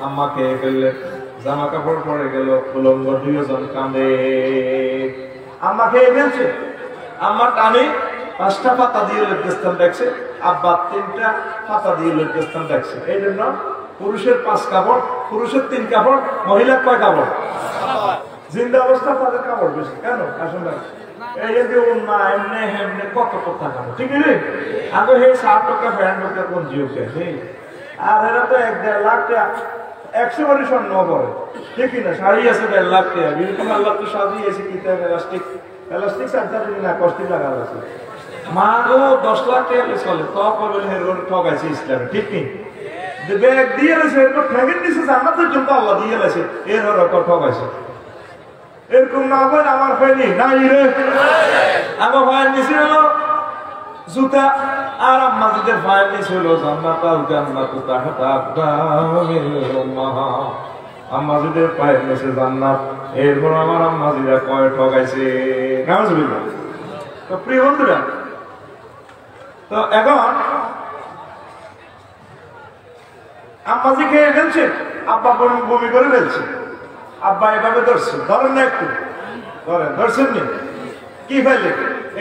আম্মা খেয়ে ফেললেন, জামা কাপড় পরে গেল, উলঙ্গ দুইজন কাঁদে। আম্মা খেয়ে ফেলছে, আম্মা টানে 5টা পাতা দিয়ে লজ্জাস্থান দেখছে, আব্বা 3টা পাতা দিয়ে লজ্জাস্থান দেখছে। এই জন্য পুরুষের 5 কাপড়, পুরুষের 3 কাপড়, মহিলার কয় কাপড়? জিন্দা অবস্থা তাদের কাপড় বেশি। কেন? আসলে এই যে উন্না এমনি হেমনি কত কথা কাপড়, ঠিক আছে? আগে হে 7 টাকা ফ্যান টাকা কোন জিওকে, আর এরা তো 1-1.5 লাখ টাকা 100 বারি স্বর্ণ পরে, ঠিক না? শাড়ি আছে 1.5 লাখ টাকা, বিলকুল আল্লাহ তো সাজিয়েছে কিতাব প্লাস্টিক সার্জারি না কষ্টি লাগা আছে। মা গো 10 লাখ টাকা চলে, তো করবেন হেরোর ঠকাইছে ইসলামে, ঠিক নেই? ব্যাগ দিয়ে গেছে, এরপর ঠেকেন দিছে, জান্নাতের জন্য আল্লাহ দিয়ে গেছে, এর হরকর ঠকাইছে। এরকম না হয় আমার হয়নি নাই রে, আমার ভাইয়ের নিচে হলো জুতা, আর আম্মাজিদের ভাইয়ের নিচে হলো জান্নাত। আল জান্নাতু তাহতা আকদামিল উম্মাহাত, আম্মাজিদের পায়ের নিচে জান্নাত। এরপর আমার আম্মাজিরা কয় ঠকাইছে। নাউজুবিল্লাহ। তো প্রিয় বন্ধুরা, তো এখন আম্মাজি খেয়ে ফেলছে, আব্বা বমি করে ফেলছে, আব্বা এভাবে ধরছে, ধরেন না একটু, ধরেন, ধরছেন নি? কি ফেলে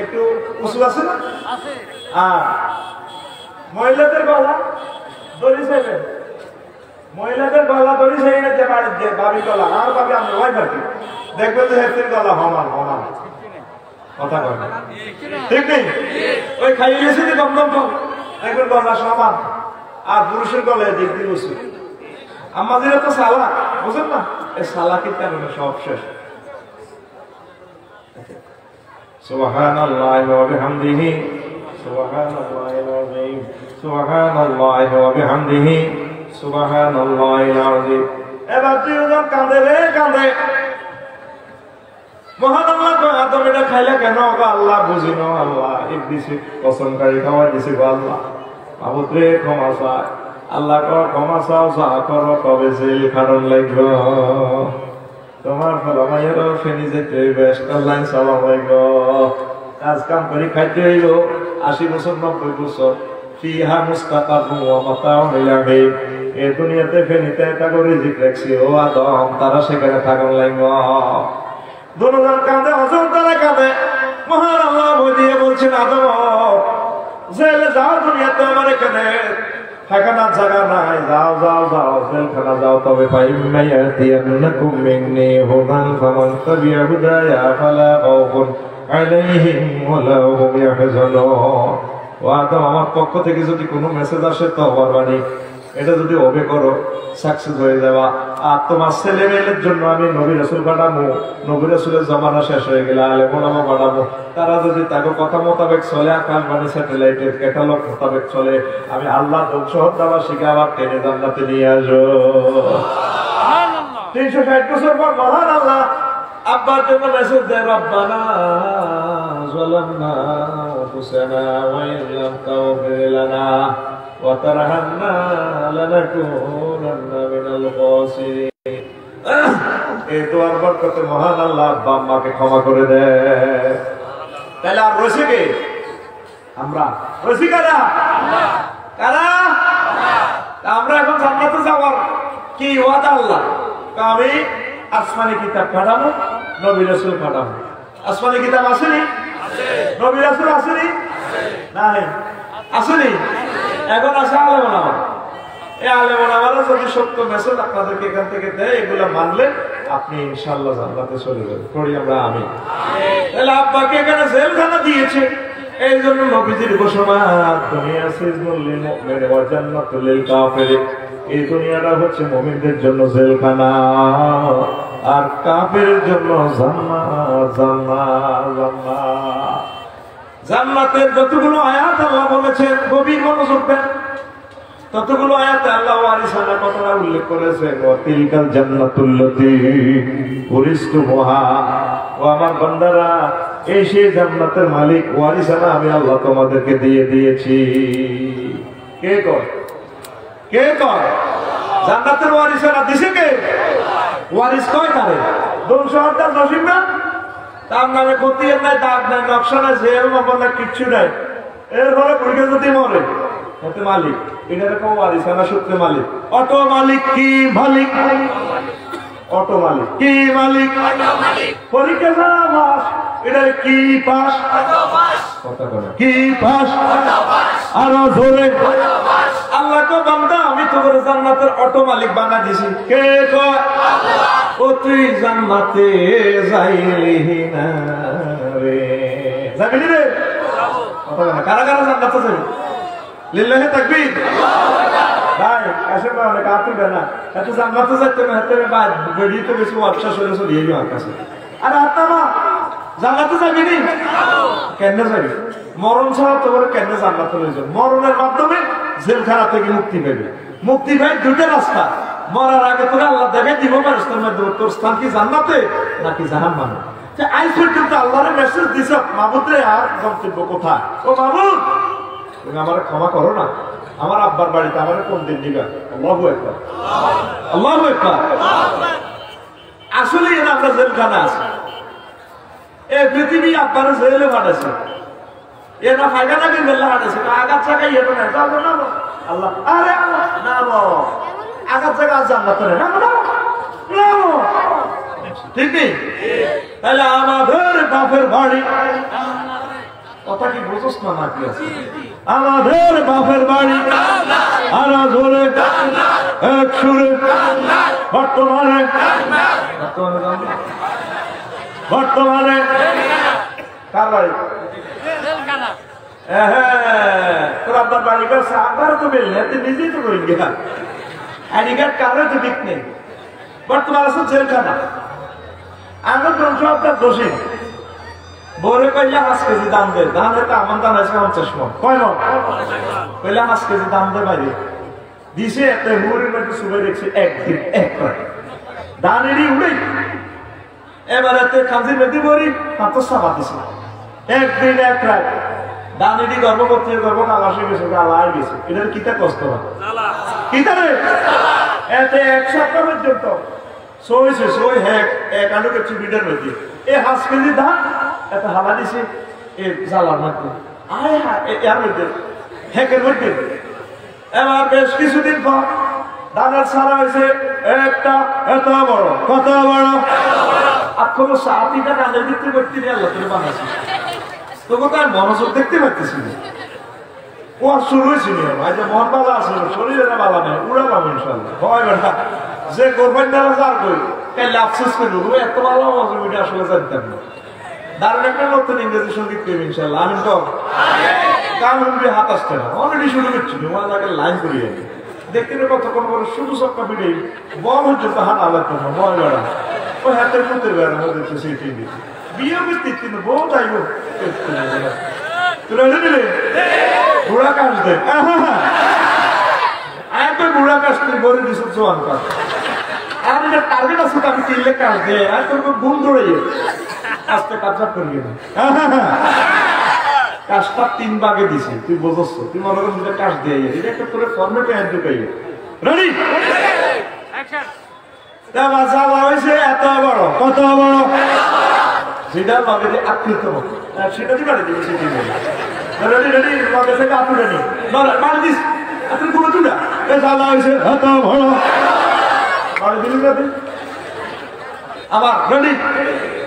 একটু উঁচু আছে না? আর মহিলাদের গলা দড়ি চাইবে, মহিলাদের গলা দড়ি চাইবে, যে বাড়ির যে বাড়ির গলা, আর ভাবে আমরা ওয়াই থাকি, দেখবেন যে হেতের গলা হমান হমান, কথা কয় না, ঠিক নেই? ওই খাইয়ে গেছে যে দমদম কম, দেখবেন গলা সমান, আর পুরুষের গলায় দিক দিয়ে উঁচু। আমাদের তো সালা, বুঝেন না? এই সালাকের কারণে সব শেষ। সুবহানাল্লাহি ওয়া বিহামদিহি, সুবহানাল্লাহিল আযীম, সুবহানাল্লাহি ওয়া বিহামদিহি, সুবহানাল্লাহিল আযীম। এবার দুইজন কাঁদে রে কাঁদে, মহান আল্লাহ কয় আদম এটা খাইলা কেন? আল্লাহ বুঝি না, আল্লাহ ইবলিসে কসমকারী খাওয়াই দিছে গো আল্লাহ, মাবুদ রে ক্ষমা চায়। আল্লাহ কয় ক্ষমা চাও, যা করো তবে জেল খাটন লাগব। তোমার ফলামাইয়েরও ফেনি যেতে বেশ লাইন চালাম লাগব, কাজ কাম করে খাইতে হইব 80 বছর 90 বছর। ফিহা মুস্তাকারু ওয়া মাতাউন ইলা হিন, এই দুনিয়াতে ফেনিতে একটা করে রিজিক রাখছি ও আদম, তারা সেখানে থাকুন লাগব। দুজন কাঁদে, হযরত তারা কাঁদে। মহান আল্লাহ বই দিয়ে বলছেন আদম জেলে যাও, দুনিয়াতে আমার এখানে থাকার জায়গা নাই, যাও যাও যাও জেলখানা যাও। তবে ফাইম্মা ইয়াতিয়ান্নাকুম মিন্নি হুদান ফামান তাবিআ হুদায়া ফালা খাউফুন আলাইহিম ওয়ালা হুম ইয়াহজানুন। ও আদম আমার পক্ষ থেকে যদি কোনো মেসেজ আসে তো বারবানি এটা যদি ওবে করো সাকসেস হয়ে যাবা। আর তোমার ছেলে মেয়েদের জন্য আমি নবী রাসূল পাঠাবো, নবী রাসূলের জমানা শেষ হয়ে গেলে আলেম ওলামা পাঠাবো, তারা যদি তাকে কথা মোতাবেক চলে, আকাশবাণী স্যাটেলাইটের ক্যাটালগ মোতাবেক চলে, আমি আল্লাহ ধ্বংস হত্যা শিখে আবার টেনে জান্নাতে নিয়ে আসবো। 360 বছর পর মহান আল্লাহ আব্বার জন্য মেসেজ দেয়, রব্বানা যালামনা আনফুসানা ওয়া ইন লাম তাগফির লানা ওয়া তারহামনা লানাকুনান্না মিনাল খাসিরিন। এই দোয়ার বরকতে মহান আল্লাহ আব্বা আম্মাকে ক্ষমা করে দেয়। তাহলে আর রয়েছে কে? আমরা রয়েছি কারা? কারা? আমরা এখন জান্নাতে যাওয়ার কি ওয়াদা আল্লাহ? আমি আসমানি কিতাব পাঠাবো, নবী রাসূল পাঠাবো। আসমানি কিতাব আসেনি? নবী রাসূল আসেনি? নাই আসেনি? এখন আসে আলেম ওলামা। এই আলেম ওলামারা যদি সত্য মেসেজ আপনাদেরকে এখান থেকে দেয়, এগুলো মানলে আপনি ইনশাআল্লাহ জান্নাতে চলে যাবেন। করি আমরা আমিন। তাহলে আব্বাকে এখানে জেলখানা দিয়েছে, এই জন্য নবীজির ঘোষণা, দুনিয়া সিজনুল লিল মুমিন ওয়া জান্নাতুল লিল কাফির। এই দুনিয়াটা হচ্ছে মুমিনদের জন্য জেলখানা, আর কাফেরের জন্য জান্নাত জান্নাত জান্নাত। জান্নাতের যতগুলো আয়াত আল্লাহ বলেছেন, গভীর মনোযোগ দেন, ততগুলো আয়াতে আল্লাহ ওয়ারিসানের কথাটা উল্লেখ করেছেন। ওয়া তিলকাল জান্নাতুল্লাতী উরিসতুমুহা, ও আমার বান্দারা, এই সেই জান্নাতের মালিক ওয়ারিসানা আমি আল্লাহ তোমাদেরকে দিয়ে দিয়েছি। কে কয়? কে কয়? জান্নাতের ওয়ারিসানা দিছে কে? ওয়ারিস কয় কারে? দৌসহদার নসিব না, তার নামে খতিয়ান নাই, দাগ নাই, নকশা নাই, জেল মামলা কিচ্ছু নাই। এরপরে পরীক্ষা যদি মরে হতে মালিক, এটা রকম ওয়ারিসানা সূত্রে মালিক। অটো মালিক কি মালিক? অটো মালিক কি মালিক? পরীক্ষা ছাড়া মাস, এটা কি পাস? কথা বলে কি পাস? আরো জোরে আল্লাহ কো বান্দা, আমি তোর জান্নাতের অটো মালিক বানা দিছি। কে কয়? ও তুই জান্নাতে যাইলি না রে, যাবি রে? কথা বলে কারা কারা জান্নাতে যাবে? লিল্লাহি তাকবীর। ভাই আসে না, অনেক আতুল না, এত জান্নাতে যাইতে না, হাতে বাদ বেরিয়ে বেশি অবশ্বাস হলে চলে যাবি আমার কাছে। আরে আত্মা জান্নাতে যাবি নি? কেন যাবি? মরণ ছাড়া তোমার কেন জান্নাতে লয়ে যাবে? মরণের মাধ্যমে জেলখানা থেকে মুক্তি পাবে। মুক্তি পাই দুটো রাস্তা, মরার আগে তোরা আল্লাহ দেখে দিব রাস্তার মধ্যে, তোর স্থান কি জান্নাতে নাকি জাহান্নামে। আইস পর্যন্ত আল্লাহর মেসেজ দিছ, মাবুদ রে আর গন্তব্য কোথায়? ও মাবুদ, তুমি আমার ক্ষমা করো না, আমার আব্বার বাড়িতে আমার কোন দিন দিবা? আল্লাহু আকবার, আল্লাহু আকবার। আসলে এরা আমরা জেলখানা আছি, এই পৃথিবী আব্বার জেলে পাঠাইছে, এরা ফায়দা কি মেলা হাঁটেছে, আগার জায়গায় এলো না, যাবো না আল্লাহ, আরে না আগার জায়গা জান্নাত না, ঠিক নেই? তাহলে আমাদের বাপের বাড়ি, কথা কি বুঝোস না নাকি? আমাদের বাপের বাড়ি আর ধরে এক সুরে বর্তমানে বর্তমানে কার বাড়ি? তোর আপনার বাড়ি করছে, আপনারও তো বেল নেই, নিজেই তো করি গেলা আইডি কার্ড কারো তো দিক নেই। বর্তমানে আছে জেলখানা। আমি ধ্বংস আপনার দোষী বলে কইলে 5 কেজি দাম দে, ধানের তো আমার দাম আছে 50 মন, কয় মন? কইলে 5 কেজি দাম দে বাইরে দিছে, একটা মুড়ির মধ্যে সুবাই রেখেছে, একদিন এক করে ধানেরই উড়ে এবারে কাজী বেদি বলি মাত্র সাবা দিছে একদিন এক রাত দানিটি গর্ভবতী গর্ভ কালাসে গেছে আলাই গেছে এটার কিতা কষ্ট হয় কিতা রে এতে এক সপ্তাহ পর্যন্ত সইছে সই হ্যাক এক আলুকে চুবিটার মধ্যে এ হাঁস কেজি ধান এত হালা দিছে এ জ্বালার মধ্যে আয় হ্যাঁ এর মধ্যে হ্যাকের মধ্যে এবার বেশ কিছুদিন পর ধানের সারা হয়েছে একটা এত বড় কত বড় আর কোনো সাথীটা কাজের ভিতরে করতে নিয়ে আল্লাহ করে বানাইছে তবু তার মনোযোগ দেখতে পাচ্ছি ও আর শুরু হয়েছিল মন বালা আছে শরীরে বালা নেই উড়া পাবো ইনশাল্লাহ হয় বেটা যে করবেন যারা যার করি তাহলে আফসোস করবো এত ভালো মজুরিটা আসলে জানতাম না দারুণ একটা নতুন ইংরেজি সঙ্গীত করবো ইনশাল্লাহ আমি তো কারণ হাত আসছে না অলরেডি শুরু করছি তোমাকে লাইন করিয়ে দেখতে কতক্ষণ করে শুধু সবটা পিঠে বল হচ্ছে তো হাত আলাদা না বয় বেড়া ওই হাতের মধ্যে বেড়া হচ্ছে সেই টিভি বিয়ে করতে কিন্তু বউ চাইব তুলে দিলে বুড়া কাজ দে একবার বুড়া কাজ তুই গড়ে দিস জোয়ান কাজ আর এটা টার্গেট আছে আমি কিনলে কাজ দে আর তোর ভুল ধরে আস্তে কাজটা করিয়ে না কাজটা 3 ভাগে দিছি তুই বুঝছ তুই মনে কর দুটো কাজ দিয়ে এটা একটা তোর ফরম্যাটে অ্যাড ঢুকাই রেডি অ্যাকশন তা বাজা হইছে এত বড় কত বড় সেটা লগে আকৃত সেটা কি করে দিবি সেটা রেডি রেডি লগে থেকে আপুরে নি মার দিস আপনি পুরো তুলা এ জ্বালা হইছে এত বড় মার দিলি না তুই আবার রেডি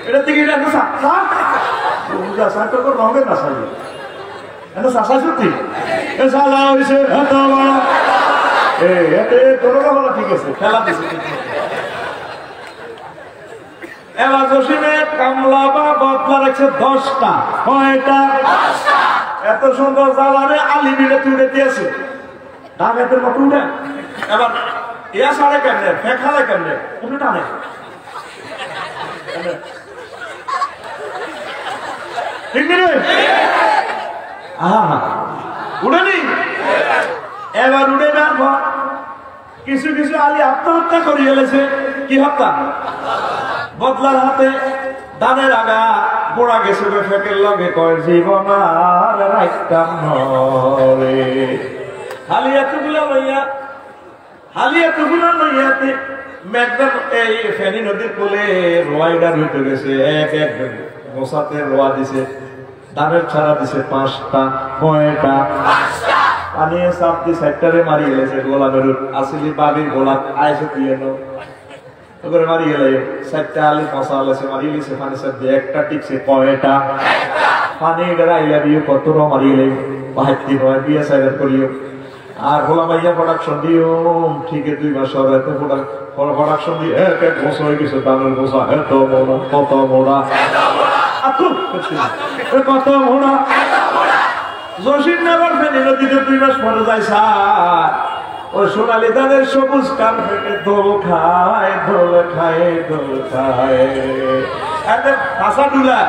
এটা থেকে এটা না সা বুঝা সা তো রঙে না সাই এটা সাসা সত্যি এ জ্বালা হইছে এত বড় এতে তোর হলো ঠিক আছে খেলা দিছে এবার জসিমে কামলা বা বদলা রাখছে 10টা কয়টা এত সুন্দর জ্বালারে আলি মিলে তুলে দিয়েছে ঢাকাতের মতো উঠে এবার ইয়া সাড়ে কেমনে ফেঁকালে কেমনে উঠে টানে ঠিক নেই উড়েনি এবার উড়ে যাওয়ার পর কিছু কিছু আলি আত্মহত্যা করে এলেছে কি হত্যা বদলার হাতে দানের আগা গোড়া গেছে ফেকের লগে কয় জীবন আর রাখতাম রে হালিয়াতুগুলা লইয়াতে ম্যাকডাম এই ফেনী নদীর কোলে রোয়াইডার হইতে গেছে এক এক গোসাতে রোয়া দিছে দানের ছাড়া দিছে 5টা কয়টা পানি সাপ দি সেক্টরে মারি গেছে গোলা বেরুর আসলি বাবির গোলা আইসে দিয়ে নো করে মারি গেলে 7টা আলি মশা আলেছে মারি গেছে পানি সাপ দিয়ে একটা টিকছে কয়টা পানি গড়াইলা দিয়ে কত রো মারি গেলে বাহাত্তি নয় দিয়ে সাইড করিও আর গোলা মাইয়া প্রোডাকশন দিও ঠিক 2 মাস হবে তো প্রোডাকশন দিয়ে এক এক বছর হয়ে গেছে দানের বছর এত মোড়া কত মোড়া কত মোড়া জসিম নেবার ফেনি নদীতে 2 মাস পরে যায় স্যার ও সোনালি দানের সবুজ কার্পেটে দোল খায় দোল খায় দোল খায় এত ভাষা ডুলা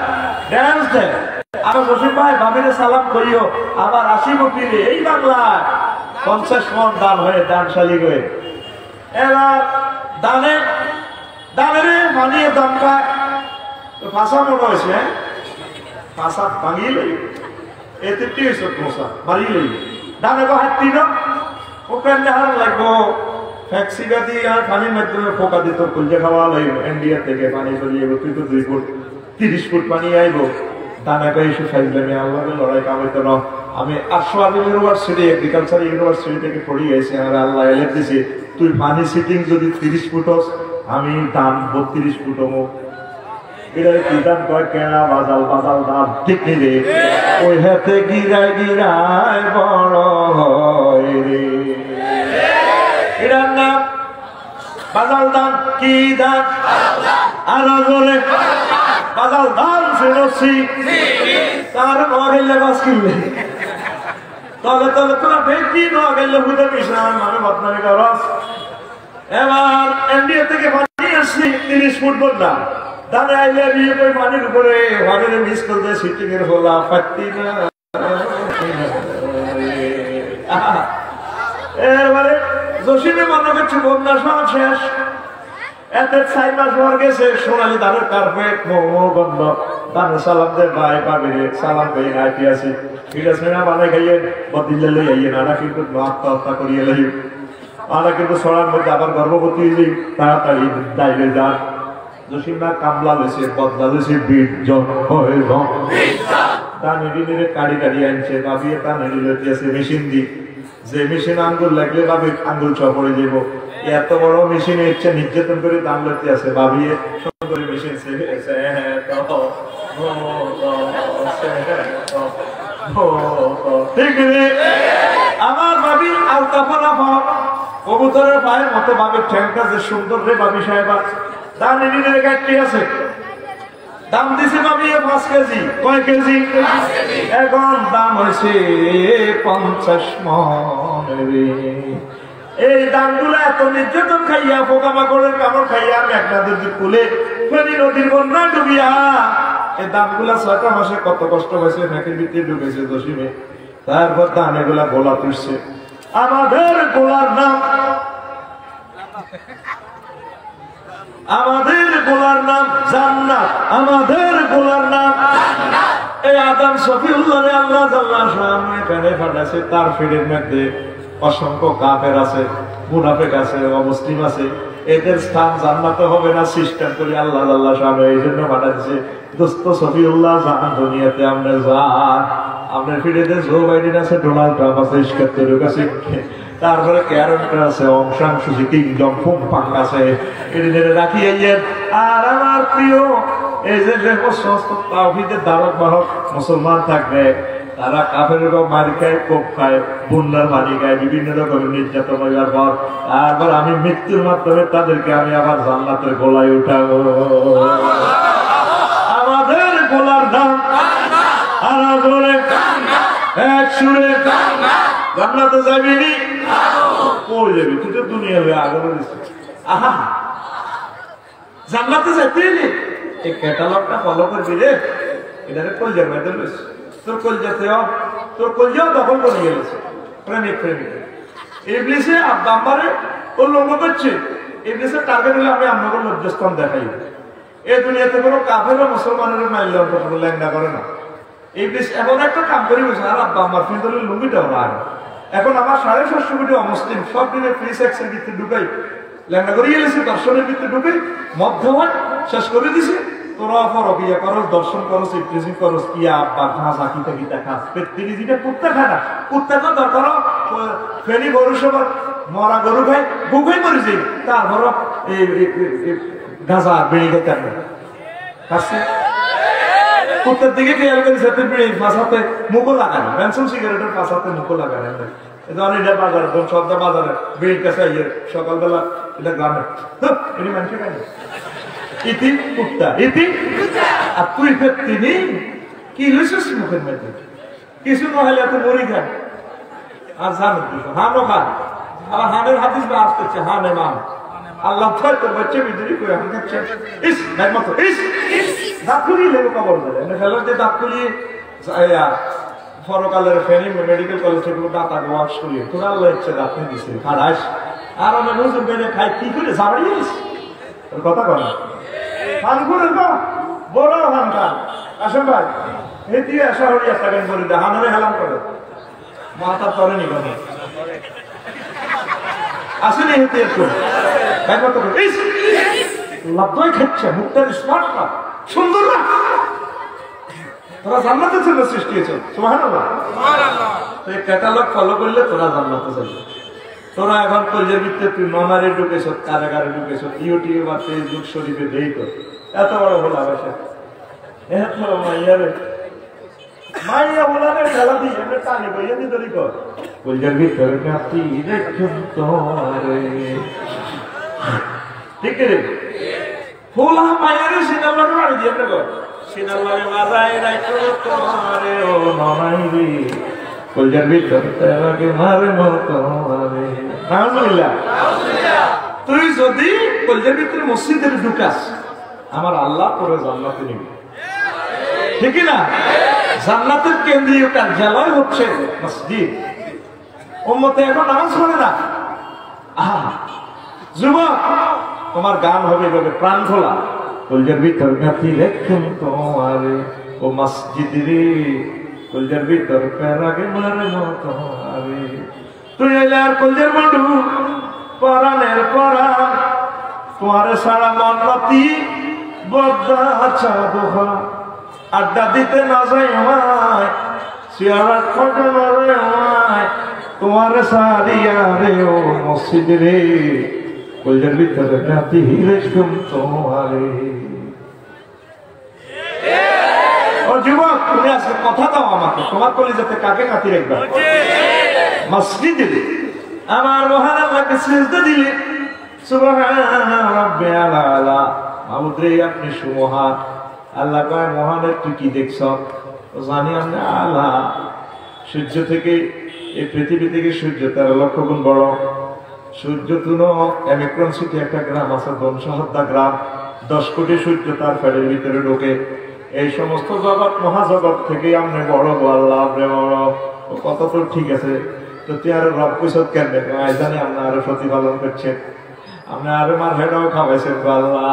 ড্যান্স দেয় আর জসিম ভাই ভাবিরে সালাম করিও আবার আসিব ফিরে এই বাংলায় 50 মন দান হয়ে দানশালী হয়ে এবার দানের মানিয়ে দাম খায় ভাষা মনে হয়েছে হ্যাঁ ভাষা ভাঙিয়ে লই এতে কি হয়েছে মশা মারিয়ে লই দানে হাতি না ওখানে হার লাগবো ফ্যাক্সিটা দিয়ে আর পানির মাধ্যমে ফোকা দিত কুলজে খাওয়া লাগবে ইন্ডিয়া থেকে পানি চলিয়ে তুই তো 2 ফুট 30 ফুট পানি আইব দানা গাই সুসাইজলামে আল্লাহর লড়াই কামাইতে না আমি আশরাফ ইউনিভার্সিটি এগ্রিকালচার ইউনিভার্সিটি থেকে পড়ি গেছি আর আল্লাহ এলে দিছে তুই পানি সিটিং যদি 30 ফুট হস আমি দাম 32 ফুট হবো এটা কি দাম কয় কেনা বাজাল বাজাল দাম ঠিক নেই রে ওই হাতে গিরায় গিরায় বড় হয় রে এটার নাম বাজাল দাম কি দাম আরো জোরে বাজাল দাম শুনছি তার মহিলা বাস কিনলে তবে তবে তোরা বেশি নগেলে বুঝে মিশন মানে বদনামি করস এবার ইন্ডিয়া থেকে পানি আসছি 30 ফুট বললাম দাঁড়ে আইলে বিয়ে করে পানির উপরে ভাবের মিস করতে সিটিং এর হলা পাত্তি না এবারে জসিমে মনে করছে বন্যা সব শেষ এতে 4 মাস ভর গেছে, সোনালী ধানের কার্পেট, মোমো গন্ধ, ধানের সালাম দে ভাই পাবিরে সালাম পেয়ে আইতে আছি। ঠিক আছে না, বানাই খাইয়ে বদিলে লই আইয়ে না, কিন্তু আত্মহত্যা করিয়ে লই। আমরা কিন্তু ছড়ার মধ্যে আবার গর্ভবতী হইলি, তাড়াতাড়ি ডাইলে যান। জসিমরা কামলা লইছে, বদলা লইছে, 20 জন হয়ে রং তা নিরে কাড়ি কাড়ি আনছে। ভাবিয়ে তা নিরে লইতে আছে মেশিন দি, যে মেশিন আঙ্গুল লাগলে ভাবি আঙ্গুল চপড়ে যাব। এত বড় মেশিনে ইচ্ছে নির্যাতন করে দাম লইতে আছে। ভাবিয়ে সুন্দর করে মেশিন ঠিক রে। আমার ভাবি আলতা ফলা পাও কবুতরের পায়ের মতো ভাবির ঠ্যাংটা যে সুন্দর রে ভাবি সাহেবা। তা নিরে কাটতে আছে, দাম দিছে ভাবি 5 কেজি। কয় কেজি? এখন দাম হয়েছে 50 মন রে। এই দামগুলো এত নির্যাতন খাইয়া, পোকামাকড়ের কামড় খাইয়া, মেঘনা নদীর কুলে, ফেনী নদীর বন্যা ডুবিয়া, এই দামগুলা 6টা মাসে কত কষ্ট হয়েছে, নাকের ভিতরে ঢুকেছে জসিমে। তারপর দান এগুলা গোলা তুলছে। আমাদের গোলার নাম, আমাদের গোলার নাম জান্নাত, আমাদের গোলার নাম। এই আদম শফিউল্লাহ আল্লাহ জাল্লাহ সামনে এখানে পাঠাইছে। তার ফিরের মধ্যে অসংখ্য কাফের আছে, মুনাফিক আছে, অমুসলিম আছে। এদের স্থান জান্নাতে হবে না সিস্টেম করে আল্লাহ জাল্লাহ সামনে এই জন্য পাঠাইছে। দোস্ত শফিউল্লাহ জান, দুনিয়াতে আমরা যান। আপনার ফিরেতে জো বাইডেন আছে, ডোনাল্ড ট্রাম্প আছে, ইস্কাত্তরুক আছে, তারপরে ক্যারেক্টার আছে, অংশাংশ কিংডম ফুংফাং আছে। এদের রাখিয়ে। আর আমার প্রিয় এই যে সমস্ত তাওহীদের ধারক বাহক মুসলমান থাকবে, তারা কাফেরেরও মার খায়, কোপ খায়, বন্যার মারি খায়, বিভিন্ন রকমের নির্যাতন হইবার পর তারপর আমি মৃত্যুর মাধ্যমে তাদেরকে আমি আবার জান্নাতের গোলায় উঠাবো। আমাদের গোলার নাম আর বলে এক সুরে জান্নাতে যাবি নি? কই যাবি? তুই তো দুনিয়া হয়ে আগুন দিছিস। আহা, জান্নাতে যাইতে নি? এই ক্যাটালগটা ফলো করবি রে। এটারে কলজার মধ্যে লইস। তোর কলজাতে তোর কলজাও দখল করে গেছে প্রেমিক প্রেমিক। ইবলিসে আব্বাম্বারে ওর লোক করছে। ইবলিসের টার্গেট হলে আমি আপনাকে লজ্জাস্থান দেখাই। এই দুনিয়াতে কোনো কাফের বা মুসলমানের মাইল লেঙ্গা করে না। ইবলিস এমন একটা কাম করে বসে, আর আব্বাম্বার কিন্তু লুঙ্গিটাও না। এখন আমার 750 কোটি অমুসলিম সব দিনে ফ্রি সেক্সের ভিতরে ঢুকাই, লেঙ্গা করে গেছে, দর্শনের ভিতরে ঢুকাই, মধ্যমান শেষ করে দিছে। তোরা ফরকিয়া করস, দর্শন করস, ইপ্রেজিং করস, ইয়া আব্বা ঘাসা কিতা কিতা খাস। পেট্টিনি যেটা কুত্তা খায় না, কুত্তা তো দরকার ফেনি গরু সবার মরা গরু খাই, বুখাই মরে যাই। তারপর গাঁজা বেড়ে গেছে খাচ্ছে। কুত্তার দিকে খেয়াল করি সাথে বেড়ির পাশাতে মুখও লাগানো, পেনশন সিগারেটের পাশাতে মুখও লাগানো। এটা বাজারে সবটা বাজারে বেড়ির কাছে সকালবেলা এটা গ্রামে এটি মানুষের খাই ইতি কুত্তা, ইতি আর তুই তিনি কি লইছিস মুখের মধ্যে? কিছু নহলে এত মরি খায়। আর জানো কিছু হানও খান, আবার হানের হাদিস বা আসতেছে হানে মান আল্লাহ তোর বাচ্চা বিদ্রোহী করে হান খাচ্ছে। ইস মতো ইস দাঁত খুলিয়ে লেগে কবর দেয়। ফেলার যে দাঁত খুলিয়ে পরকালের ফেনি মেডিকেল কলেজ থেকে দাঁতা ওয়াশ করিয়ে তোর আল্লাহ ইচ্ছে দাঁত নিয়ে দিচ্ছে খারাস। আর আমি নজর বেড়ে খাই কি করে ঝাড়িয়েছিস কথা বলা ফান করে তো বড় হান খান আসেন ভাই এটি আসা হরি একটা গান করে দেয় হানারে হেলাম করে মাথা তরেনি কথা আসেনি হেঁটে একটু লাভই খাচ্ছে মুখটার স্মার্ট না সুন্দর না। তোরা জান্নাতের জন্য সৃষ্টি হয়েছে সুবহানাল্লাহ। এই ক্যাটালগ ফলো করলে তোরা জান্নাতে যাবে। তোরা এখন কলেজের ভিতরে তুই মামারে ঢুকেছ, কারাগারে ঢুকেছ, ইউটিউব আর ফেসবুক শরীফে দেই তো এত বড় ভোলা বাসা এত মাইয়ারে মাইয়া ভোলারে খেলা দিই এমনি টানি বইয়ে দি তৈরি কর কলেজের ভিতরে নাতি দেখুন তোরে ঠিক রে ভোলা মাইয়ারে সিনার লাগে মারি দিয়ে এমনি কর সিনার লাগে মাজায় রাখো তোমারে ও ননাই রে কলেজের ভিতরে তাকে মারে মতো মারে নাউজুবিল্লাহ। তুই যদি কলেজের ভিতরে মসজিদে ঢুকাস আমার আল্লাহ তোরে জান্নাতে নিবে ঠিক না। জান্নাতের কেন্দ্রীয় কার্যালয় হচ্ছে মসজিদ। উম্মতে এখন নামাজ পড়ে না। আহা যুবক তোমার গান হবে এভাবে প্রাণ খোলা। কলজার ভিতর গাতি রেখুন তোমারে ও মসজিদ রে, কলজার ভিতর প্যারাগে মারে মতারে। তুই এলে আর কলজার বন্ধু পরাণের পরাণ, তোমারে সারা মন রাতি বদ্দা চাঁদোহা। আড্ডা দিতে না যাই আমায়, শিয়ারা খোঁজে না রে আমায়, তোমারে সারিয়া রে ও মসজিদ রে, কলজার ভিতরে গাতি রেখুন তোমারে। ও যুবক, তুমি আজকে কথা দাও আমাকে, তোমার কলিজাতে কাকে কাতি রাখবে? মসজিদ দিলে আমার মহান আল্লাহকে সিজদা দিলে, সুবহানা রাব্বিয়াল আলা। মাবুদ রে আপনি সুমহান। আল্লাহ কয় মহানের তুই কি দেখছ? জানি আমরা আল্লাহ। সূর্য থেকে এই পৃথিবী থেকে সূর্য 13 লক্ষ গুণ বড়। সূর্য তুনো এমিক্রন সিটি একটা গ্রাম আছে, বংশহত্যা গ্রাম। 10 কোটি সূর্য তার পেটের ভিতরে ঢোকে। এই সমস্ত জগৎ মহাজগৎ থেকে আপনি বড় গো আল্লাহ, আপনি বড়। কত তো ঠিক আছে, তো তুই আরো রব কুশত কেন জানি আপনার আরো প্রতিপালন করছেন, আপনি আরো মার হেডাও খাওয়াইছেন গো আল্লাহ।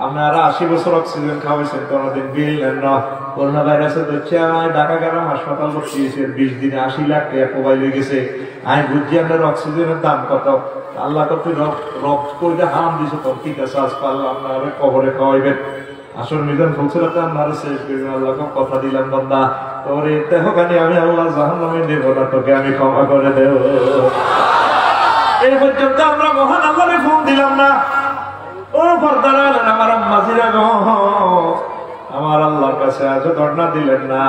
আপনারা 80 বছর অক্সিজেন খাওয়াইছেন, কোনোদিন বিল নেন না। করোনা ভাইরাসে ধরছে আমার ঢাকা গেলাম, হাসপাতাল ভর্তি হয়েছে, 20 দিনে 80 লাখ টাকা মোবাইল হয়ে গেছে। আমি বুঝছি আপনার অক্সিজেনের দাম কত। আল্লাহ কত রব করে হারাম দিছে, তোর ঠিক আছে আজ পারলাম আপনার কবরে খাওয়াইবেন। আসল মিজান ফুলসিরাতে আপনারা শেষ করবেন। আল্লাহকে কথা দিলাম বান্দা, তোর এই দেহখানি আমি আল্লাহ জাহান্নামে দেব না, তোকে আমি ক্ষমা করে দেব। এই পর্যন্ত আমরা মহান আল্লাহরে ফোন দিলাম না। ও পর্দারা আমার আম্মাজিরা গো, আমার আল্লাহর কাছে আজও ধর্ণা দিলেন না।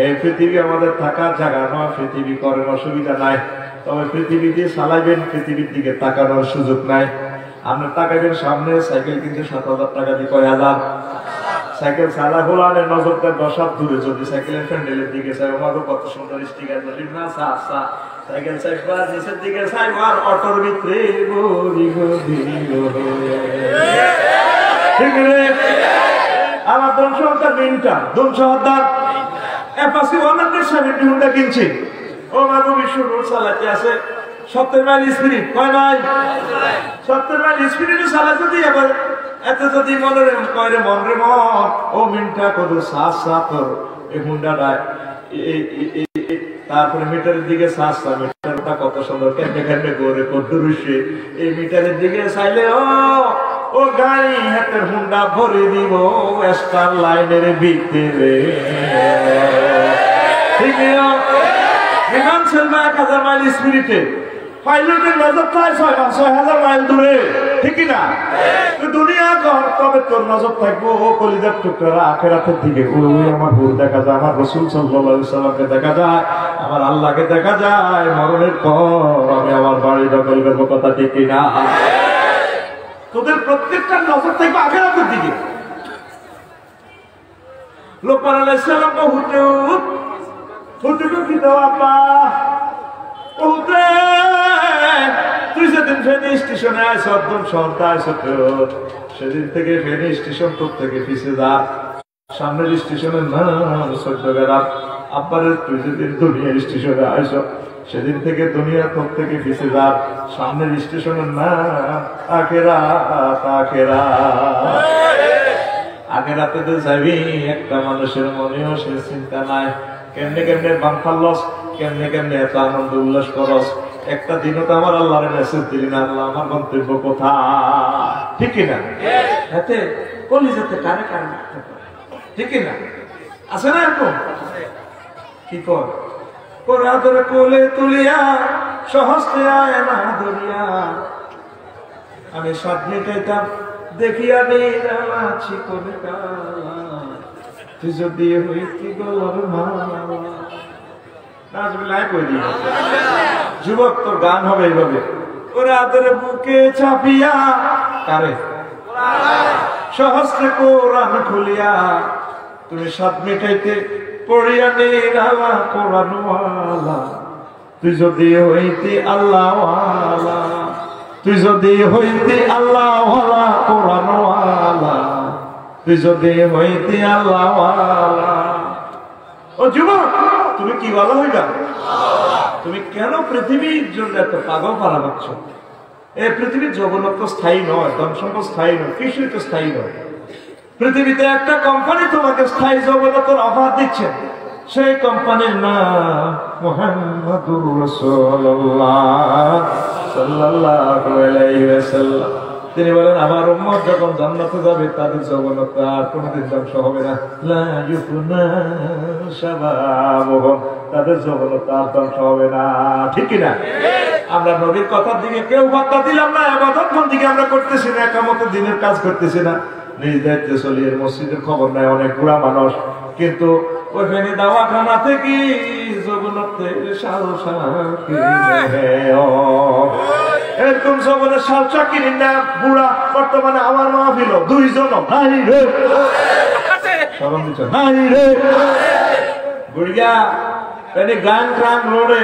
এই পৃথিবী আমাদের থাকার জায়গা নয়, পৃথিবী করেন অসুবিধা নাই, তবে পৃথিবী দিয়ে চালাইবেন, পৃথিবীর দিকে তাকানোর সুযোগ নাই। আপনার তাকাইবেন সামনে সাইকেল কিনছে 7,000 টাকা দিয়ে, কয় হাজার। সাইকেল চালা গোলানে নজরটা 10 হাত দূরে, যদি সাইকেলের প্যান্ডেলের দিকে চাই আমাকে কত সুন্দর স্টিকার বলি না, সাইকেল চাইবার নিচের দিকে চাইবার অটোর ভিতরে ঠিক রে। আমার দমসহদ্দার মিনটা দমসহদ্দার অ্যাপাচি 170 হুন্ডা কিনছি। ও মাগো বিশ্ব রোড চালাতে আছে 70 মাইল স্পিড, কয় মাইল? 70 মাইল স্পিডে চালা যদি এবার এত যদি মনে কয় রে মন রে মন, ও মিনটা কত সাত এই হুন্ডাটা। তারপরে মিটারের দিকে সাতটা, মিটারটা কত সুন্দর কেমনে কেমনে করে করতে। এই মিটারের দিকে চাইলে ও গাড়ি হাতের হুন্ডা ভরে দিব স্টার লাইনের ভিতরে। ঠিক বিমান চলবে 1000 মাইল স্পিডে, পাইলটের নজর থাকে 6,000 মাইল দূরে, ঠিক না? দুনিয়া কর, তবে তোর নজর থাকবো ও কলিজার টুকরা আখিরাতের দিকে। ওই আমার ভুল দেখা যায়, আমার রাসূল সাল্লাল্লাহু আলাইহি সাল্লামকে দেখা যায়, আমার আল্লাহকে দেখা যায়। মরণের পর আমি আমার বাড়ি দখল করবো, কথা ঠিক না? তোদের প্রত্যেকটা নজর থাকবে আখিরাতের দিকে। লোকমান আলাইহিস সালাম হুজুর কি দাও আপা তুই যেদিন ফেনী স্টেশনে আইস, একদম সন্ধ্যা আইস, সেদিন থেকে ফেনী স্টেশন তোর থেকে পিছিয়ে যা। সামনের স্টেশনের নাম 14 গ্রাম। আব্বারে তুই যেদিন দুনিয়া স্টেশনে আইস, সেদিন থেকে দুনিয়া তোর থেকে পিছিয়ে যা। সামনের স্টেশনের নাম আখেরাত। আখেরাতে যাবি, একটা মানুষের মনেও সে চিন্তা নাই কেমনে কেমনে বাংফাল্লস, কেমনে কেমনে এত আনন্দ উল্লাস করস। একটা দিনও তো আমার আল্লাহর মেসেজ দিলি না, আল্লাহ আমার গন্তব্য কোথায়, ঠিক না? এতে কলিজাতে কানে কানে রাখতে পারে, ঠিক না? আছে না এরকম? কি কর কোরা ধরে কোলে তুলিয়া সহস্তে আয় না ধরিয়া, আমি সাত মিটাইতাম দেখিয়া নিরাছি কোনে কালা, তুই যদি হইতি গলার মালা। যুবক তোর গান হবে এইভাবে, ওরে আদরে বুকে চাপিয়া কারে সহস্রে কোরআন খুলিয়া, তুমি সাত মিটাইতে পড়িয়া নিরালা কোরআন ওয়ালা, তুই যদি হইতি আল্লাহ ওয়ালা, তুই যদি হইতি আল্লাহ ওয়ালা কোরআন ওয়ালা, তুই যদি হইতি আল্লাহ ওয়ালা। ও যুবক, তুমি কি ভালো হইবা? তুমি কেন পৃথিবীর জন্য এত পাগল পারা পাচ্ছ? এই পৃথিবীর যৌবনত্ব স্থায়ী নয়, ধন সম্পদ স্থায়ী নয়, কিছুই তো স্থায়ী নয়। পৃথিবীতে একটা কোম্পানি তোমাকে স্থায়ী যৌবনত্বের অফার দিচ্ছে, সেই কোম্পানির নাম মুহাম্মাদুর রাসূলুল্লাহ সাল্লাল্লাহু আলাইহি ওয়াসাল্লাম। তিনি বলেন আমার উম্মত যখন জান্নাতে যাবে তাদের যৌবনত্ব আর কোনোদিন ধ্বংস হবে না, লা ইউফনা শাবাবুহুম, তাদের যৌবনত্ব আর ধ্বংস হবে না। ঠিক কি না? আমরা নবীর কথার দিকে কেউ বার্তা দিলাম না, ইবাদত বন্দেগী আমরা করতেছি না, একামতের দিনের কাজ করতেছি না, নিজ দায়িত্বে চলি। এর মসজিদের খবর নাই অনেক বুড়া মানুষ, কিন্তু ওইখানে দাওয়াখানা থেকে যৌবনত্বের এরকম যৌবনের সালসা কিনি না বুড়া। বর্তমানে আমার মাহফিল 2 জন নাই রে, শরম দিচ্ছ নাই রে, বুড়িয়া গ্রাম গ্রাম রোডে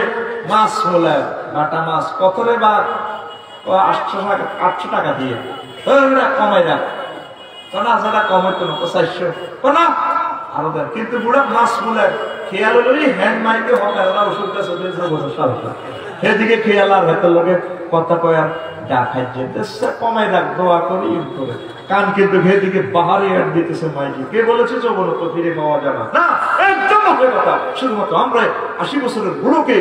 মাছ মোলা বাটা মাছ কত রে বা 800 টাকা দিয়ে কমাই দেন, হাজারা কমাই তো 400 না আরো দেন, কিন্তু বুড়া মাছ মোলা খেয়াল হলো হ্যান্ড মাইকে হবে ওষুধ সেদিকে খেয়াল আর ভেতর লোকে কথা কয় আর যা খাইছে কমাই রাখ দোয়া করে ইউজ করে কান, কিন্তু সেদিকে বাহারে অ্যাড দিতেছে মাইকে। কে বলেছে যৌবনত্ব ফিরে পাওয়া যাবে না? একদম কথা। শুধুমাত্র আমরা 80 বছরের বুড়োকে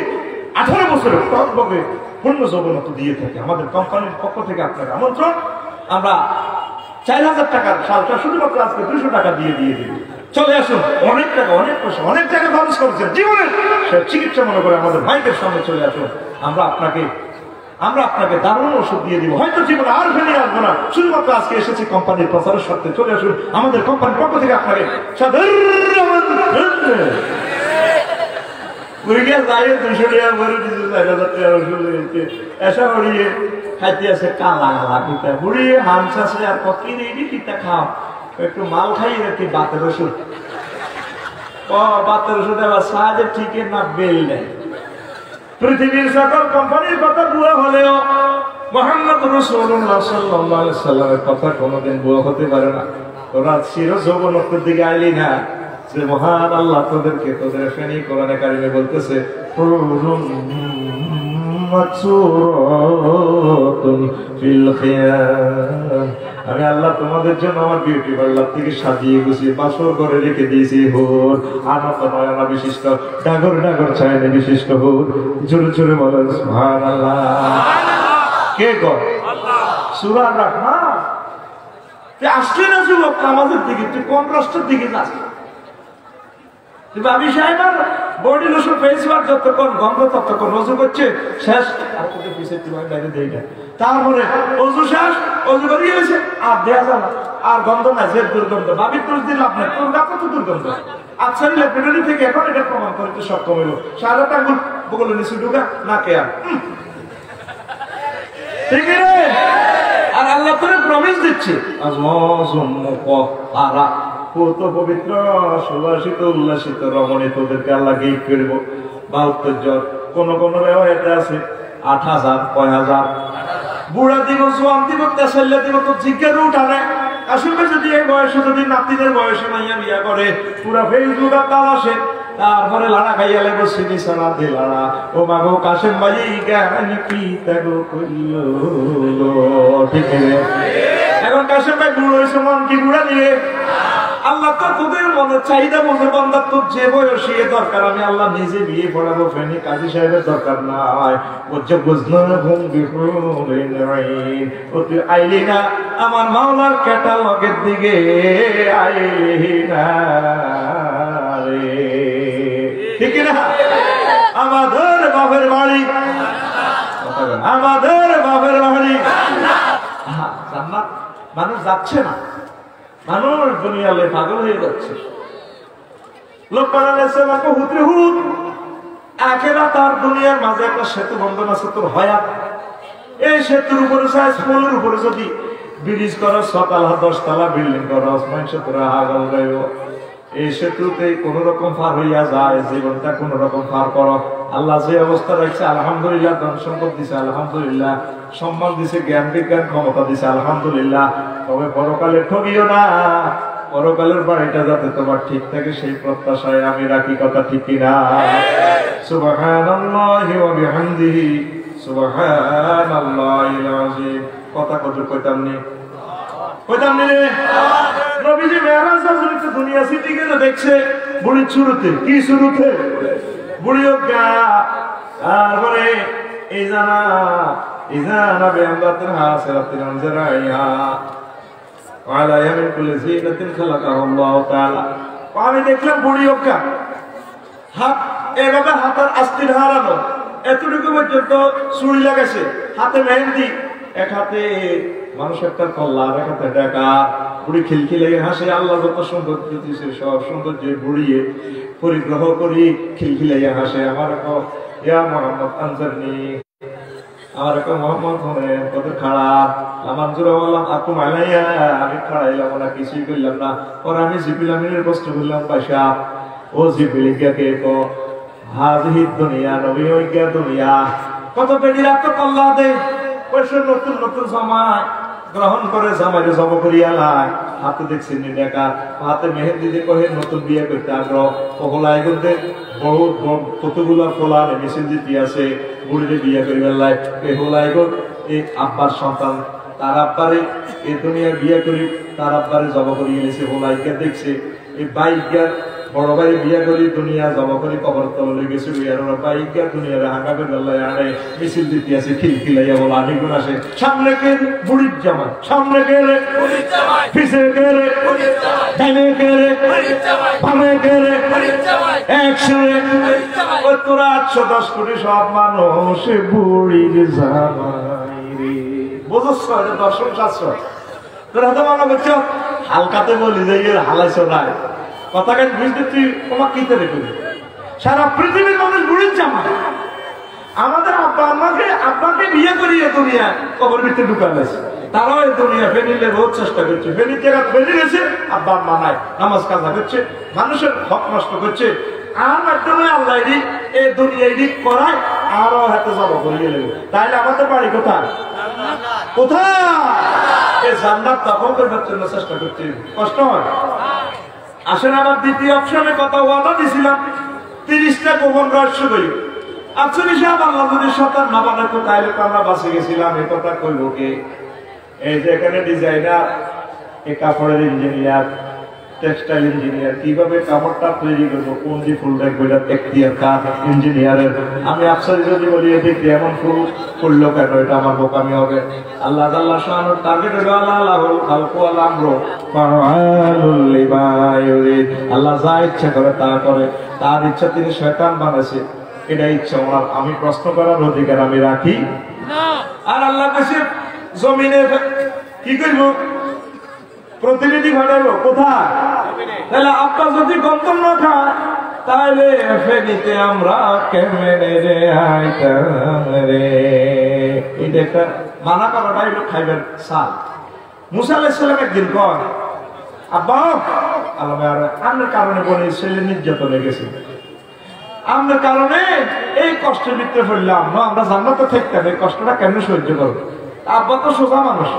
18 বছরের টকবকে পূর্ণ যৌবনত্ব দিয়ে থাকি। আমাদের কোম্পানির পক্ষ থেকে আপনাকে আমন্ত্রণ, আমরা 4000 টাকার সালটা শুধুমাত্র আজকে 200 টাকা দিয়ে দিবি। চলে আসুন, অনেক টাকা অনেক পয়সা অনেক টাকা খরচ করেছেন জীবনের চিকিৎসা মনে করে আমাদের মাইকের সামনে চলে আসুন, আমরা আপনাকে দারুণ ওষুধ দিয়ে দিব। হয়তো জীবনে আর ফেলে আসবো না, শুধুমাত্র আজকে এসেছি কোম্পানির প্রচারের স্বার্থে। চলে আসুন, আমাদের কোম্পানির পক্ষ থেকে আপনাকে খাইতে আছে কালা কিতা বুড়িয়ে হাঁস আছে আর কিনে কিতা খাও, একটু মাল খাই একটু বাতের ওষুধ। বাতের ওষুধ আবার সাহায্যে ঠিক না বেল নেই। পৃথিবীর সকল কোম্পানির কথা বুয়া হলেও মুহাম্মদ রাসূলুল্লাহ সাল্লাল্লাহু আলাইহি সাল্লামের কথা কোনোদিন বুয়া হতে পারে না। তোরা চির যৌবনত্বের দিকে আইলি না, যে মহান আল্লাহ তোদেরকে তোদের শ্রেণী কোরআনে কারিমে বলতেছে আমি আল্লাহ তোমাদের জন্য আমার বিউটি পার্লার থেকে সাজিয়ে গুছিয়ে বাসর করে রেখে দিয়েছি হুর, আনত নয়না বিশিষ্ট ডাগর ডাগর ছায়নি বিশিষ্ট হুর। জোরে জোরে বলেন সুবহানাল্লাহ। কে কর সূরার রহমান? তুই আসলি না যুবক নামাজের দিকে, তুই কোন রাষ্ট্রের দিকে যাস? আমি সাহেবার বডি লোশন ফেস ওয়াশ যতক্ষণ গন্ধ ততক্ষণ রজু করছে শেষ, তারপরে অজু শেষ, অজু করিয়ে গেছে আর দেয়া যায় না, আর গন্ধ না, যে দুর্গন্ধ ভাবি তোর দিল আপনার তোর গাছে তো দুর্গন্ধ। আচ্ছা ল্যাবরেটরি থেকে এখন এটা প্রমাণ করতে সক্ষম হইল, সারা টাঙ্গুল বগলে নিচে ঢুকা না কে আর ঠিক রে। আর আল্লাহ তোরে প্রমিস দিচ্ছে পবিত্র সুবাসিত উল্লাসিত রমণী তোদেরকে আল্লাহ গিফট করবো। 72 জন, কোন কোন রেওয়ায়েতে আছে 8000 6000। বুড়া দিব জোয়ান দিব তেসাল্লা দিব তো জিজ্ঞাসা উঠানে আসলে যদি এই বয়সে যদি নাতিদের বয়সে মাইয়া বিয়া করে পুরা ফেসবুক আর তালাশে, তারপরে লাড়া খাইয়া লাগবো সিনি সানা দিয়ে লাড়া। ও মাগো কাশেম ভাই গান কি তাগো কইলো ঠিক আছে। এখন কাশেম ভাই বুড়ো হয়েছে, মন কি বুড়া নিয়ে আল্লাহ তো তোদের মনের চাহিদা বুঝে বান্দা তোর যে বয়সী দরকার আমি আল্লাহ নিজে বিয়ে পড়াবো, ফেনি কাজী সাহেবের দরকার নাই। ও যে বুঝলো ঘুম ও তুই আইলি না আমার মাওলার ক্যাটালগের দিকে, আইলি না রে ঠিক না। আমাদের বাপের বাড়ি, আমাদের বাপের বাড়ি জান্নাত। মানুষ যাচ্ছে না, মানুষ দুনিয়ালে পাগল হয়ে যাচ্ছে। লোকমান আলাইহিস সালাম হুদরে হুদ আখিরাত আর দুনিয়ার মাঝে একটা সেতু বন্ধন আছে তোর হায়াত। এই সেতুর উপরে সাইজ পোলের উপরে যদি ব্রিজ করো 6 তলা 10 তলা বিল্ডিং করো মানুষ তোরা আগল গাইব। এই সেতুতে কোন রকম পার হইয়া যায়, জীবনটা কোন রকম পার করো। আল্লাহ যে অবস্থা রাখছে আলহামদুলিল্লাহ, ধন সম্পদ দিছে আলহামদুলিল্লাহ, সম্মান দিছে, জ্ঞান বিজ্ঞান ক্ষমতা দিছে আলহামদুলিল্লাহ। তবে পরকালে ঠকিও না, পরকালের বাড়িটা যাতে তোমার ঠিক থাকে সেই প্রত্যাশায় আমি রাখি, কথা ঠিক কিনা? সুবহানাল্লাহি ওয়া বিহামদিহি সুবহানাল্লাহিল আযীম। কথা কত কইতাম নি রে নবীজি মেরাজ হযরত দুনিয়া সিটি গেলে দেখছে বুড়ি শুরুতে কি শুরুতে বুড়ি গা তারপরে ইজানা বিআমদাতিন হাসরাতিন জারাইহা ওয়ালা ইয়ামিন কুল্লি জিনাতিন খালাকাহুল্লাহু তাআলা। আমি দেখলাম বুড়ি গা হাত এভাবে হাতের আস্তির হারানো এতটুকু পর্যন্ত চুড়ি লাগাইছে, হাতে মেহেন্দি, এক হাতে মানুষের তার কল্লা, আর এক হাতে ডাকা। বুড়ি খিলখিলে হাসে, আল্লাহ যত সৌন্দর্য দিয়েছে সব সৌন্দর্য বুড়িয়ে পরিগ্রহ করি খিলখিলাইয়া হাসে। আমার ইয়া মোহাম্মদ আনসারনি, আমার একটা মোহাম্মদ হলেন কত খারাপ। আমার জোরে বললাম আপু মালাইয়া, আমি খাড়াইলাম না, কিছুই করলাম না। ওর আমি জিপিলামিনের কষ্ট করলাম পয়সা। ও জিপিলিকাকে কো হাজির দুনিয়া নবী ওইগা দুনিয়া। কত বেডিরা তো কল্লা দে পয়সা নতুন নতুন জামাই গ্রহণ করে জামাইরে জব করিয়া লাই। হাতে দেখছি দেখা হাতে মেহেন্দি দিয়ে কহে নতুন বিয়ে করতে আগ্রহ। ওহলাই করতে বহু কতগুলো ফোলা মেশিন দিতে আছে বুড়িতে বিয়ে করিবার লাই। এই হোলাই গো এই আব্বার সন্তান, তার আব্বারে এই দুনিয়া বিয়ে করি তার আব্বারে জব করিয়ে এনেছে। হোলাইকে দেখছে এই বাইকের বড় ভাই বিয়া করি দুনিয়া জমা করি কবর তলে গেছে বাইকা দুনিয়ারে হাঁকা করে আনে মিছিল দিতে আছে খিলখিলাইয়া বলা আমি গুণ আসে। সামনে কে বুড়ির জামাই, সামনে কে রে পিছে কে রে ডাইনে কে রে বামে কে রে একশো ওই তোরা 810 কোটি সব মানুষ বুড়ির জামাই রে। বুঝছ এটা দর্শন শাস্ত্র। তোরা তো মনে করছো হালকাতে বলি যে হালাইছ নাই কথা কেন বুঝতে তুই তোমার কিতে রেখে সারা পৃথিবীর মানুষ বুড়ির জামাই। আমাদের আব্বা আব্বাকে বিয়ে করিয়ে দুনিয়া কবর ভিতরে ঢুকালেছে। তারাও এই দুনিয়া ফেনিলে রোজ চেষ্টা করছে, ফেনির জায়গা ফেনি গেছে আব্বা আম্মা নাই, নামাজ কাজা করছে, মানুষের হক নষ্ট করছে। আর মাধ্যমে আল্লাহ এই দুনিয়া এদিক করায় আরো হাতে জমা করিয়ে নেবে। তাইলে আমাদের বাড়ি কোথায় কোথায় এই জান্নাত দখল করবার জন্য চেষ্টা করছে, কষ্ট হয়। আসেন আমার দ্বিতীয় অপশনে কথা ওয়াদা দিছিলাম 30টা গোপন রহস্য করি। আচ্ছা সাহেব আল্লাহ যদি সন্তান না বানাতো তাইলে তো আমরা বাঁচে গেছিলাম। এই কথা কইব কে? এই যে এখানে ডিজাইনার, এই কাপড়ের ইঞ্জিনিয়ার, টেক্সটাইল ইঞ্জিনিয়ার, কিভাবে কাপড়টা তৈরি করবো, কোন যে ফুল রাখবো এটা এখতিয়ার কাজ ইঞ্জিনিয়ারের। আমি আফসারি যদি বলি দেখি এমন ফুল করলো কেন, এটা আমার বোকামি হবে। আল্লাহ আল্লাহ শাহানুর টার্গেট হলো আল্লাহুল খালকু ওয়াল আমরু ফাআলুল লিমা ইউরিদ। আল্লাহ যা ইচ্ছা করে তা করে, তার ইচ্ছা তিনি শয়তান বানাইছে, এটা ইচ্ছা ওনার। আমি প্রশ্ন করার অধিকার আমি রাখি না। আর আল্লাহ কাছে জমিনে কি করবো? প্রতিনিধি ঘটাইবো কোথায়? তাহলে আব্বা যদি গন্তম না খায় তাহলে ফেনিতে আমরা কেমনে রে আইতাম রে। এটা একটা মানা করাটা হলো খাইবার সাল। মুসা আলাইহিস সালাম একদিন কয় আব্বা আপনার কারণে বলে ছেলে নির্যাতনে গেছে, আপনার কারণে এই কষ্টের ভিতরে ফেললাম না, আমরা জান্নাতে থাকতাম, এই কষ্টটা কেমনে সহ্য করবো? আব্বা তো সোজা মানুষ,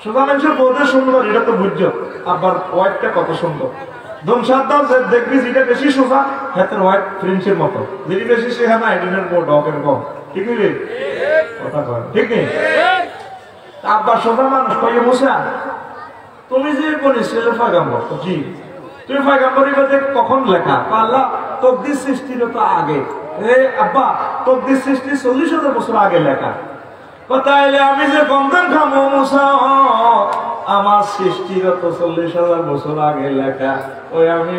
সোজা মানুষের বউদের সুন্দর এটা তো বুঝছো। আব্বার ওয়াইফটা কত সুন্দর, দমসাদ্দার দেখবি যেটা বেশি সোজা হাতের ওয়াইফ প্রিন্সের মতো, যেটি বেশি সেখানে আইডেনের বউ ডকের কম। ঠিক নেই কথা কয় ঠিক নেই? আব্বার সোজা মানুষ কয়ে মুসা তুমি যে বলিস ছেলে পয়গাম্বর, জি তুমি পয়গাম্বরী বাদে কখন লেখা? আল্লাহ তকদির সৃষ্টির তো আগে। আব্বা তকদির সৃষ্টি 40,000 বছর আগে লেখা। তাইলে আমি যে গন্ধন খামো মুসা আমার সৃষ্টির তো 40,000 বছর আগে লেখা। ওই আমি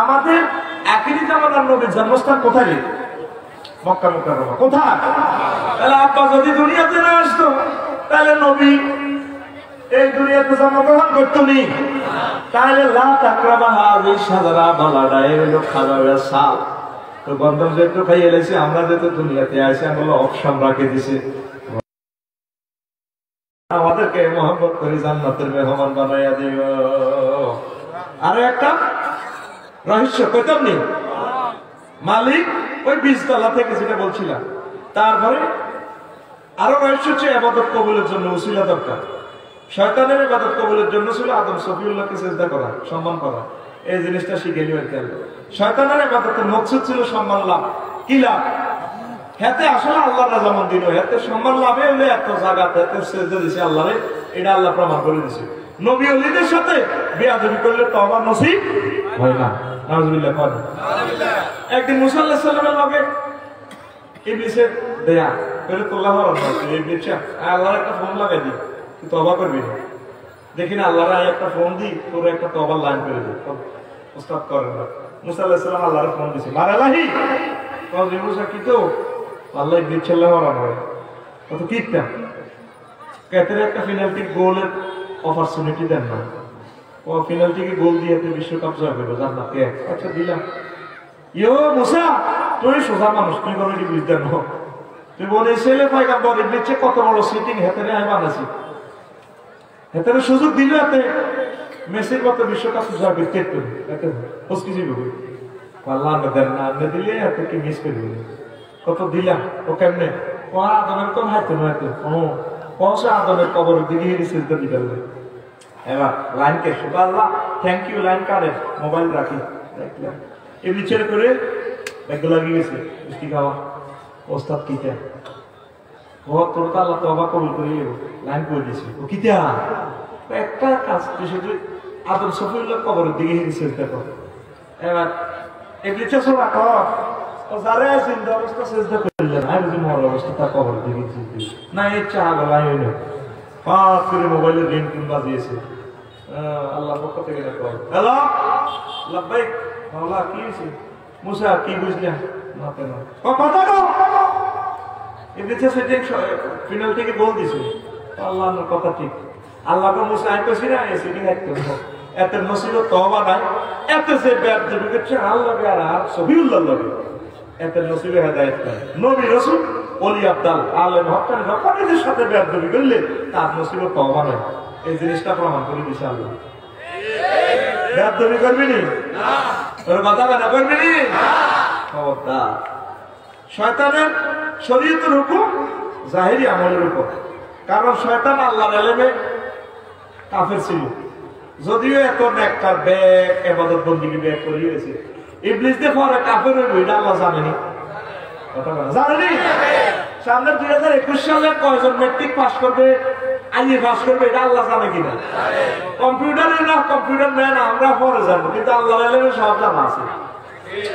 আমাদের আখিরি জামানার নবীর জন্মস্থান কোথায়? মক্কা মুকাররমা। কোথায়? তাহলে আব্বা যদি দুনিয়াতে না আসতো তাহলে নবী এই দুনিয়াতে জন্মগ্রহণ করতো নি। তাহলে লা তাকরাবা হাযিহি শাজারা বালাদা এলো খাবারের সাল। তো গন্ধম যেহেতু খাই এলেছি, আমরা যেহেতু দুনিয়াতে আসি, আমরা অপশন রাখে দিছে আমাদেরকে মহব্বত করে জান্নাতের মেহমান বানাইয়া দিও। আরো একটা রহস্য কইতাম নি, মালিক ওই 20 তলা থেকে যেটা বলছিলাম। তারপরে আরো রহস্য হচ্ছে ইবাদত কবুলের জন্য উসিলা দরকার। শয়তানের ইবাদত কবুলের জন্য ছিল আদম সফিউল্লাহকে সিজদা করা, সম্মান করা। এই জিনিসটা শিখে নিয়ে গেল। শয়তানের ইবাদতের মকসুদ ছিল সম্মান লাভ। কি লাভ? হাতে আসলে আল্লাহর রাজামন্দি নয়, হাতে সম্মান লাভে হলে এত জায়গাতে এত সিজদা দিছে আল্লাহরে, এটা আল্লাহ প্রমাণ করে দিছে। নবী ওলিদের সাথে বেয়াদবি করলে তওবা নসিব হয় না। নাউজুবিল্লাহ। একদিন মুসা আলাইহিস সালামের লগে ইবলিসের দেয়া বলে তোল্লাহ ইবলিস আল্লাহর একটা ফোন লাগাই দি, তুই তওবা করবি না। দেখি না আল্লাহর একটা ফোন দি, তোর একটা তওবার লাইন করে দি। উস্তাদ করেন না। মুসা আলাইহিস সালাম আল্লাহর ফোন দিছে, মারালাহি কওজি মুসা কি তো আল্লাহ ইবলিস ছেলে হরান হয় কত কিটা কেতের একটা পেনাল্টি গোলের অপরচুনিটি দেন না। ও পেনাল্টিকে গোল দিয়ে বিশ্বকাপ জয় করবে জান্নাত কে? আচ্ছা দিলাম। ইয়ো মুসা তুই সোজা মানুষ, তুই কোনো কি বুঝতে না। তুই বলে ছেলে পয়গাম্বর ইবলিসে কত বড় সিটিং হেতেরে আমি বানাইছি, হেতেরে সুযোগ দিল এতে মেসির মতো বিশ্বকাপ জয় করতে তুমি এতে হোস কিছু বলি আল্লাহ দেন না, আনলে দিলে এত কি মিস করে দিলে কত দিলাম। ও কেমনে ও আদমের কোন হাইতে নয়তো ও পৌঁছে আদমের কবরের দিকে সিজদা দিতে হবে। এবার লাইন কে সুবহানাল্লাহ, থ্যাংক ইউ লাইন কার্ডের মোবাইল রাখি দেখলাম এই বিচার করে ব্যাগ লাগিয়ে গেছে মিষ্টি খাওয়া। ওস্তাদ কিটা ও তোর তো আল্লাহ তওবা কবুল করে লাইন করে দিয়েছে। ও কিটা একটা কাজ শুধু আদম সফিউল্লাহ কবরের দিকে সিজদা কর। এবার ইবলিস সোনা কর ও যারা জিন্দা অবস্থা সিজদা করলেন, আর যদি মর অবস্থা তা কবরের দিকে সিজদা না। এই চাল লাই হইলো পাঁচ করে মোবাইলের রিংটোন বাজিয়েছে। আল্লাহর পক্ষ থেকে দেখো, হ্যালো লাব্বাইক মাওলা কি হইছে? মুসা কি বুঝলেন? না কেন ও কথা কও। ইবলিস সেদিন পেনাল্টিকে গোল দিছে, আল্লাহর কথা ঠিক। আল্লাহকে মুসা আইতেছি না এই সিটিং একটু এত নসিবত তওবা নাই, এত সে ব্যাপ দেবে করছে আল্লাহ আর সফিউল্লাহ লাগে এত নসিবে হেদায়েত নাই। নবী রাসূল ওলি আব্দাল আলেম হকানি হকানিদের সাথে ব্যাপ দেবে করলে তার নসিবত তওবা নাই। এই জিনিসটা প্রমাণ করে দিছে আল্লাহ। ব্যাপ দেবে করবি না তোর কথা না করবি না খবরদার। শয়তানের শরীয়তের হুকুম জাহেরি আমলের উপর, কারণ শয়তান আল্লাহর ইলমে কাফের ছিল, যদিও এত নেককার ব্যাগ ইবাদত বন্দেগী ব্যাগ করিয়েছে। ইবলিস দিয়ে পরে কাফের হইব এটা আল্লাহ জানেনি, কথা বলে জানেনি। সামনে 2021 সালে কয়জন ম্যাট্রিক পাস করবে, আইএ পাস করবে এটা আল্লাহ জানে কিনা। কম্পিউটারে না কম্পিউটার ম্যান আমরা পরে জানবো, কিন্তু আল্লাহর ইলমে সব জানা আছে,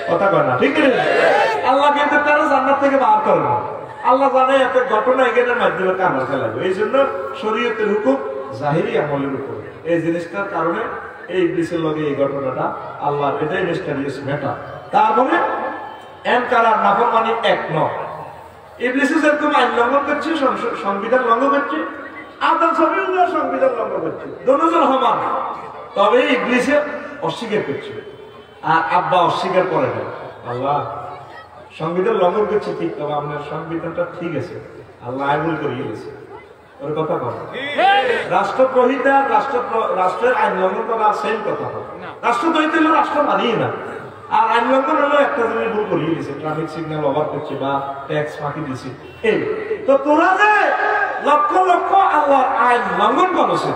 কথা কয় না ঠিক না। আল্লাহ কিন্তু তারা জান্নাত থেকে বার করে না। আল্লাহ জানে এত ঘটনা এখানের মাধ্যমে কামাল খেলাবে। এই জন্য শরীয়তের হুকুম জাহিরি আমলের উপর। এই জিনিসটার কারণে এই ইবলিসের লগে এই ঘটনাটা আল্লাহ এটাই মিস্টারিয়াস ম্যাটার। তারপরে এনকার আর নাফরমানি এক নয়। ইবলিসে যেরকম আইন লঙ্ঘন করছে, সংবিধান লঙ্ঘন করছে, আদম সফিউল্লাহ সংবিধান লঙ্ঘন করছে, দুজন সমান। তবে ইবলিসে অস্বীকার করছে আর আব্বা অস্বীকার করে না। আল্লাহ সংবিধান লঙ্ঘন করছে ঠিক, তবে আপনার সংবিধানটা ঠিক আছে, আল্লাহ আইন করিয়ে গেছে। ওর কথা বল রাষ্ট্রদ্রোহিতা রাষ্ট্রের আইন লঙ্ঘন করা সেম কথা। রাষ্ট্রদ্রোহিতা হলো রাষ্ট্র মানিয়ে না, আর আইন লঙ্ঘন হলো একটা জিনিস ভুল করিয়ে গেছে, ট্রাফিক সিগন্যাল ওভার করছে বা ট্যাক্স ফাঁকি দিছে। এই তো তোরা যে লক্ষ লক্ষ আল্লাহর আইন লঙ্ঘন করছে,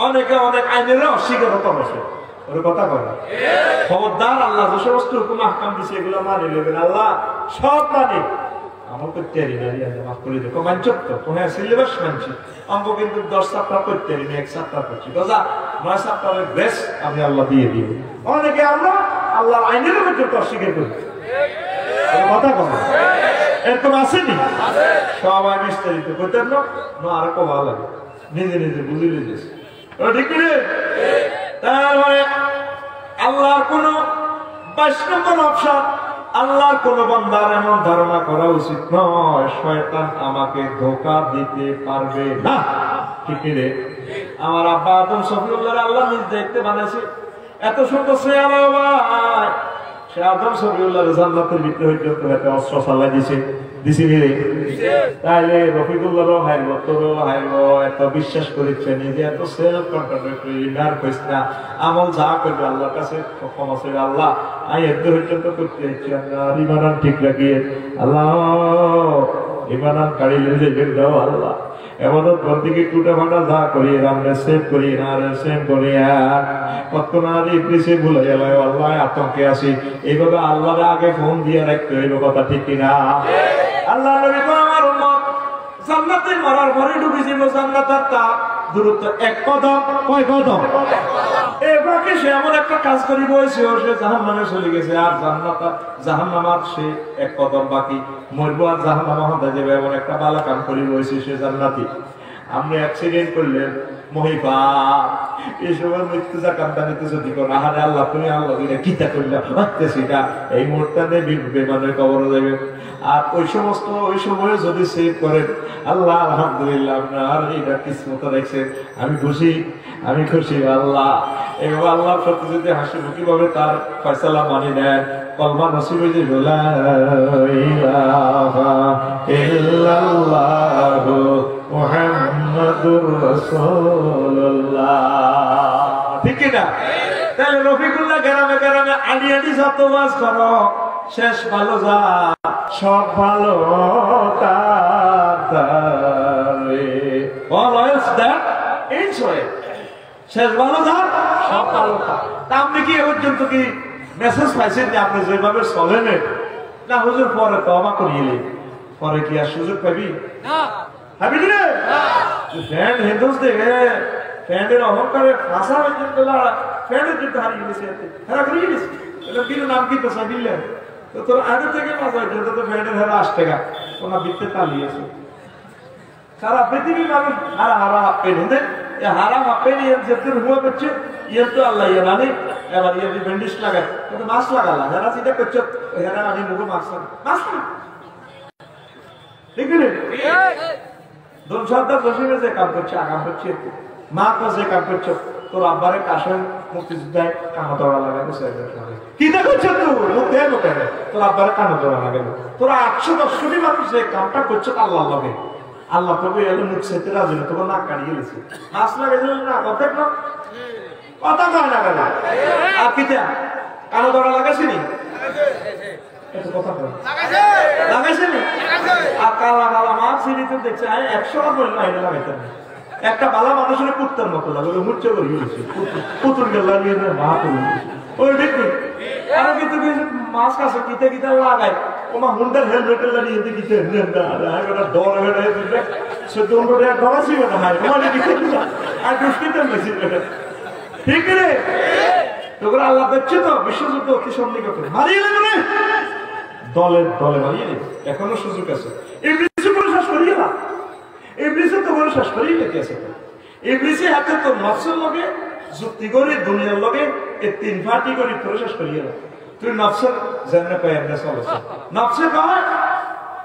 অনেকে অনেক আইনের অস্বীকার করছে। ওর কথা বলে খবরদার, আল্লাহ যে সমস্ত হুকুম আহকাম দিছে এগুলো মানে নেবেন। আল্লাহ সব মানে আমার করতে মাফ করে দেখো মানছত তো হ্যাঁ সিলেবাস মানছি, অঙ্ক কিন্তু 10 সপ্তাহ করতে পারি না, 1 সপ্তাহ করছি, 9 সপ্তাহের বেশ আমি আল্লাহ দিয়ে দিই। অনেকে আমরা আল্লাহর আইনের মধ্যে অস্বীকার করি, কথা বলে এরকম আসেনি সবাই বিস্তারিত করতেন না আরো কম ভালো লাগে, নিজে নিজে বুঝে নিয়েছে ঠিক রে। তারপরে আল্লাহর কোন 22 নম্বর অপশন, আল্লাহর কোন বান্দার এমন ধারণা করা উচিত নয় শয়তান আমাকে ধোঁকা দিতে পারবে না, ঠিক রে। আমার আব্বা আদম সফিউল্লাহ আল্লাহ নিজ দেখতে বানাইছে, এত সুন্দর সে ভাই, সে আদম সফিউল্লাহ জান্নাতের ভিতরে হইতে হতে অস্ত্র চালাই দিছি রে। তাইলে রফিকুল্লাহও হাইল, তোরও হাইল, এত বিশ্বাস করেছে নিজে, এত সেলফ কন্ট্রোল না, আমল যা করবে আল্লাহর কাছে ক্ষমা ছিল। আল্লাহ আমি এত পর্যন্ত করতে হচ্ছে আপনার ইমানান ঠিক লাগিয়ে, আল্লাহ ইমানান কাড়ি লেগে দাও, আল্লাহ এবাদত বন্দিকে টুটা ফাটা যা করি আমরা সেভ করি না রে সেভ করি কতক্ষণ আর ইবলিসে ভুলে গেল আল্লাহ আতঙ্কে আছি এইভাবে আল্লাহর আগে ফোন দিয়ে রাখতে হইব কথা ঠিক কিনা আল্লাহ নবী তো আমার উম্মত জান্নাতে মরার পরে ঢুকে যাব জান্নাতের তা দূরত্ব এক কদম কয় কদম এবারে সে এমন একটা কাজ করি বলছে ও সে জাহান্নামে চলে গেছে আর জাহান্নামার সে এক কদম বাকি মরবো আর জাহান্নামে হতে যাবে এমন একটা ভালো কাম করি বলছে সে জান্নাতি আপনি অ্যাক্সিডেন্ট করলেন মহিবা এই সময় মৃত্যু জাকাতটা নিতে যদি করো আহারে আল্লাহ তুমি আল্লাহ দিলে কিতা করলে ভাবতেছি না এই মুহূর্তে বেমানের কবর যাবে আর ওই সময়ে যদি সেভ করেন আল্লাহ আলহামদুলিল্লাহ আপনার এটা কিসমত দেখছেন আমি খুশি আল্লাহ এভাবে আল্লাহর সাথে যদি হাসি মুখী ভাবে তার ফয়সালা মানি নেন কলমা নসিব হয়ে যাবে লা ইলাহা ইল্লাল্লাহু মুহাম্মাদুর রাসূলুল্লাহ ঠিক না তাহলে রফিকুল্লাহ গ্রামে গ্রামে আনি যত ওয়াজ করো শেষ ভালো যা সব ভালো তারে অলওয়েজ দ্যাট এনজয় শেষ ভালো যা সব ভালো তা আপনি কি পর্যন্ত কি মেসেজ পাইছেন যে আপনি যেভাবে চলেন না হুজুর পরে তওবা করিয়ে পরে কি আর সুযোগ পাবি না ভাবি রে ফ্যান হিন্দুস্তে ফ্যানের অহংকারে ভাষা পর্যন্ত ফ্যানের যুদ্ধ হারিয়ে গেছে হেরা করিয়ে গেছে এটা কি নাম কি তো সাবিলে তো তোর আগে থেকে মাথা যত তো ফ্যানের হেরা 8 টাকা ওনা বিতে তালিয়েছে সারা পৃথিবী মানুষ হারা পেন দেন এই হারা পেন এর যেতে হুয়া করছে ইয়ে তো আল্লাহ ইয়ে জানে এবার ইয়ে ব্যান্ডেজ লাগায় তো মাছ লাগালা যারা চিন্তা করছে হেরা আমি মুখে মাছ না ঠিক আছে দোন সর্দার জসিমে যে কাম করছে আগাম করছে মা তো যে কাম করছে তোর আব্বারে কাশেম মুক্তিযোদ্ধায় কানা দড়া লাগাবে কি দেখছো তুই মুখ দেয় কেন তোর আব্বারে কানা দড়া লাগাবে তোরা 810 মানুষ যে কামটা করছে আল্লাহ লাগে আল্লাহ তবে এলো মুখ সেতে রাজি না তোর নাক কাটিয়ে গেছে মাছ লাগাইছিল না কথা কয় না কেন আর কিটা কানা দড়া লাগাইছিনি কথা কয় লাগাইছিনি আর কালা কালা মাছ সিঁড়িতে দেখছে 100 বলল না লাগাইতে একটা ভালো মানুষের কুত্তার মতো লাগে মুচ্ছে করে গেছে পুতুল গেল নিয়ে মা তুলে ওই দেখি আর কিন্তু মাছ কাছে কিতে লাগায় ওমা হুন্ডার হেলমেটের লাগিয়ে দিতে ওটা ডর হয়ে যায় সে দৌড়ে ডরাছি না হয় তোমার কিতে আর দুষ্টিতে মেশিন ঠিক রে তোকে আল্লাহ দেখছে তো বিশ্বযুদ্ধ অতি সন্নিকটে মারিয়ে নেবে দলে মারিয়ে নেবে এখনো সুযোগ আছে ইংরেজি করে শেষ করিয়ে না ইবলিসে তো বড় শেষ করেই লেগেছে ইবলিসে হাতে তো নফসের লগে যুক্তি করে দুনিয়ার লগে এই তিন ফাটি করে তোর শেষ করিয়ে না তুই নফসের জাননে পাই আমরা চলেছে নফসে কয়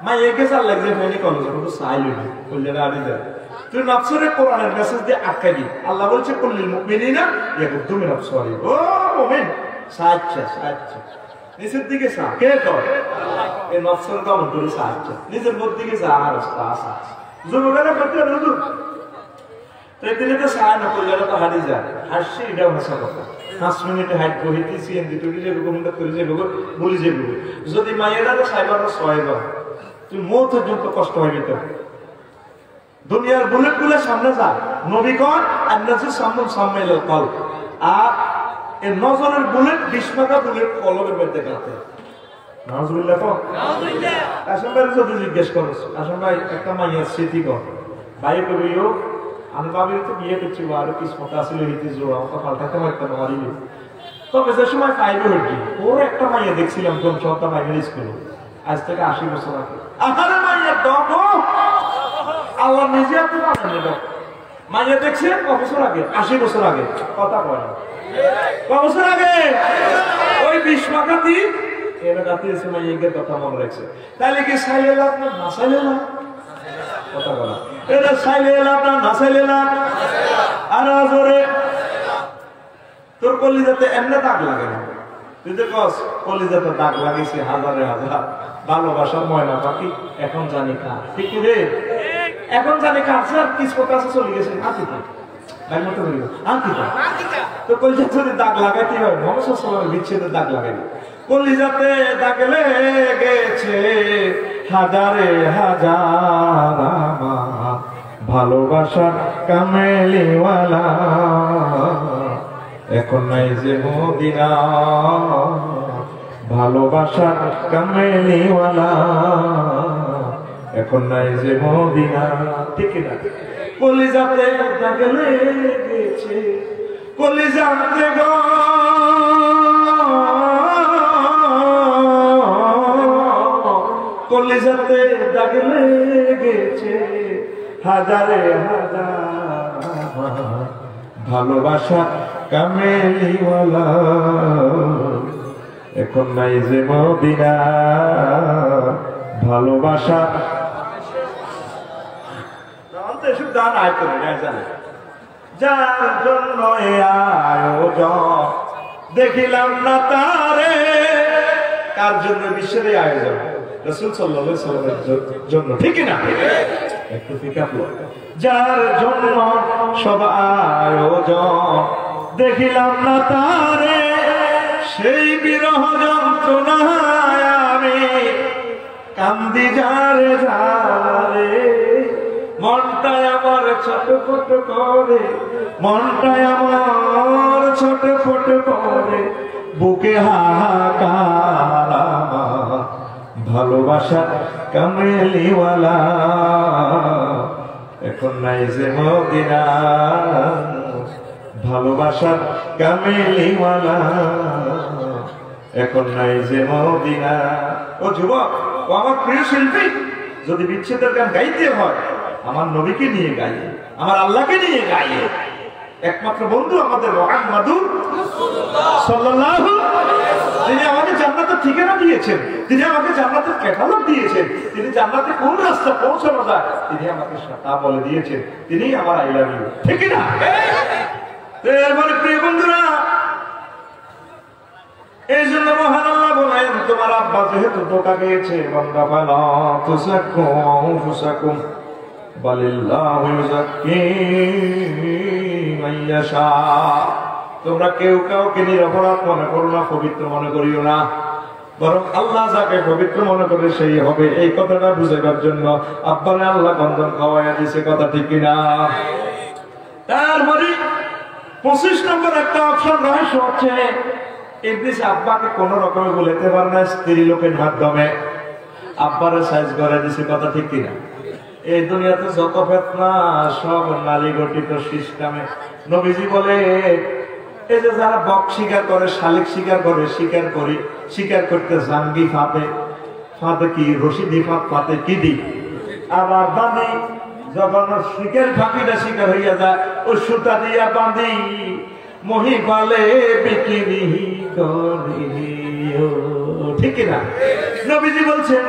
মা একে সাল লাগছে ফেনি কলেজ তো সাইলেন্ট বললে আড়ি যায় তুই নফসের কোরআনের মেসেজ দিয়ে আটকাই দি আল্লাহ বলছে কুল্লিল মুমিনিনা ইয়াকুদ্দু মিন আবসারিহিম ও মুমিন সাচ্চা নিজের দিকে সা কে কয় এই নফসের দমন করে সাচ্চা নিজের মধ্যে দিকে যা আর রাস্তা আছে যুবকেরা করতে হুজুর তো এদিকে তো সাহায্য না করলে তো হারিয়ে যায় হাসছি এটাও হাসা কথা 5 মিনিটে হাইট করিতে সিএন দিতে দিলে রকমটা করে যাবে বলি যাবে যদি মায়েরা তো সাইবার সহায়বা তুই মত পর্যন্ত কষ্ট হবে তো দুনিয়ার বুলেট গুলো সামনে যা নবী কোন আন্নাসু সামনে কল আর এই নজরের বুলেট 20 টাকা বুলেট কলমের মধ্যে কাটে নাউজুবিল্লাহ তো নাউজুবিল্লাহ আসল ভাই যদি জিজ্ঞেস করছ আসল ভাই একটা মাইয়ার স্মৃতি কর ভাই কইও আমি ভাবি তো বিয়ে করছি আর কি কথা ছিল রীতি জোড়া তো পাল্টাতে পারতে না মারিনি তবে যে সময় পাইবে হইছি ওর একটা মাইয়া দেখছিলাম কোন ছোটটা মাইয়া স্কুল আজ থেকে 80 বছর আগে আহারে মাইয়া দেখো আল্লাহ নিজে আপনি বানানো দাও মাইয়া দেখছে কত বছর আগে 80 বছর আগে কথা বলে কত বছর আগে ওই 20 টাকাতি এরা রাতে এসে মাইয়ের কথা মনে রাখছে তাহলে কি সাইলে লাভ না সাইলে লাভ কথা বলা এটা সাইলে লাভ না সাইলে লাভ আর জোরে তোর কলিজাতে এমনি দাগ লাগে না তুই তো কস কলিজাতে দাগ লাগিয়েছে হাজারে হাজার ভালোবাসার ময়না পাখি এখন জানি কার ঠিক রে এখন জানি কার স্যার কিছু কাছে চলে গেছে আঁকিটা ভাই মতো হইল আঁকিটা তো কলিজাতে যদি দাগ লাগাইতে হয় মোহাম্মদ সাল্লাল্লাহু আলাইহি ওয়াসাল্লাম বিচ্ছেদের দাগ লাগাইবে কলিজাতে দাগ লেগেছে হাজারে হাজার ভালোবাসা কামেলিওয়ালা এখন নাই যে মদিনা ভালোবাসা কামেলিওয়ালা এখন নাই যে মদিনা ঠিক না কলিজাতে দাগ লেগেছে কলিজাতে গো কলিজাতে দাগ লেগেছে হাজারে হাজার ভালোবাসা কামেলিওয়ালা এখন নাই যে মদিনা ভালোবাসা এসব গান আয় করে জানে যার জন্য আয়োজন দেখিলাম না তারে কার জন্য বিশ্বের আয়োজন রাসূল সাল্লাল্লাহু আলাইহি ওয়াসাল্লামের জন্য ঠিক না একটু পিকআপ যার জন্য সব আয়োজন দেখিলাম না তারে সেই বিরহ যন্ত্রণায় আমি কান্দি যারে যারে মনটাই আমার ছটফট করে মনটাই আমার ছটফট করে বুকে হাহাকার ভালোবাসা কামেলিওয়ালা এখন নাই যে মদিনা ভালোবাসা কামেলিওয়ালা এখন নাই যে মদিনা ও যুবক ও আমার প্রিয় শিল্পী যদি বিচ্ছেদের গান গাইতে হয় আমার নবীকে নিয়ে গাইয়ে আমার আল্লাহকে নিয়ে গাইয়ে একমাত্র বন্ধু আমাদের মুহাম্মাদুর সাল্লাল্লাহু যিনি আমাকে জান্নাতের ঠিকানা দিয়েছেন তিনি আমাকে জান্নাতের ক্যাটালগ দিয়েছেন তিনি জান্নাতে কোন রাস্তা পৌঁছানো যায় তিনি আমাকে তা বলে দিয়েছেন তিনি আমার আই লাভ ইউ ঠিক না মানে প্রিয় বন্ধুরা এই জন্য মহান আল্লাহ বলেন তোমার আব্বা যেহেতু ধোঁকা খেয়েছে বান্দা ফালা তুসাকুম ফুসাকুম বালিল্লাহু ইউযাক্কি মান ইয়াশা তোমরা কেউ কাউকে নিরপরাধ মনে করো না পবিত্র মনে করিও না বরং আল্লাহ যাকে পবিত্র মনে করে সেই হবে এই কথাটা বুঝাইবার জন্য আব্বারে আল্লাহ বন্ধন খাওয়াইয়া দিয়েছে কথা ঠিক কিনা তারপরে 25 নম্বর একটা অপশন রহস্য হচ্ছে ইবলিস আব্বাকে কোন রকমে বলতে পারে না স্ত্রী লোকের মাধ্যমে আব্বারে সাইজ করে দিয়েছে কথা ঠিক কিনা এই দুনিয়াতে যত ফিতনা সব নারী গঠিত সিস্টেমে নবীজি বলে এই যে যারা বক শিকার করে শালিক শিকার করে শিকার করতে জাঙ্গি ফাঁদে কি রশি দি ফাঁদে কি দি আবার বাঁধি যখন শিকার ফাঁকিটা শিকার হইয়া যায় ওই সুতা দিয়া বাঁধি মহিপালে বিক্রি করি ঠিক না নবীজি বলছেন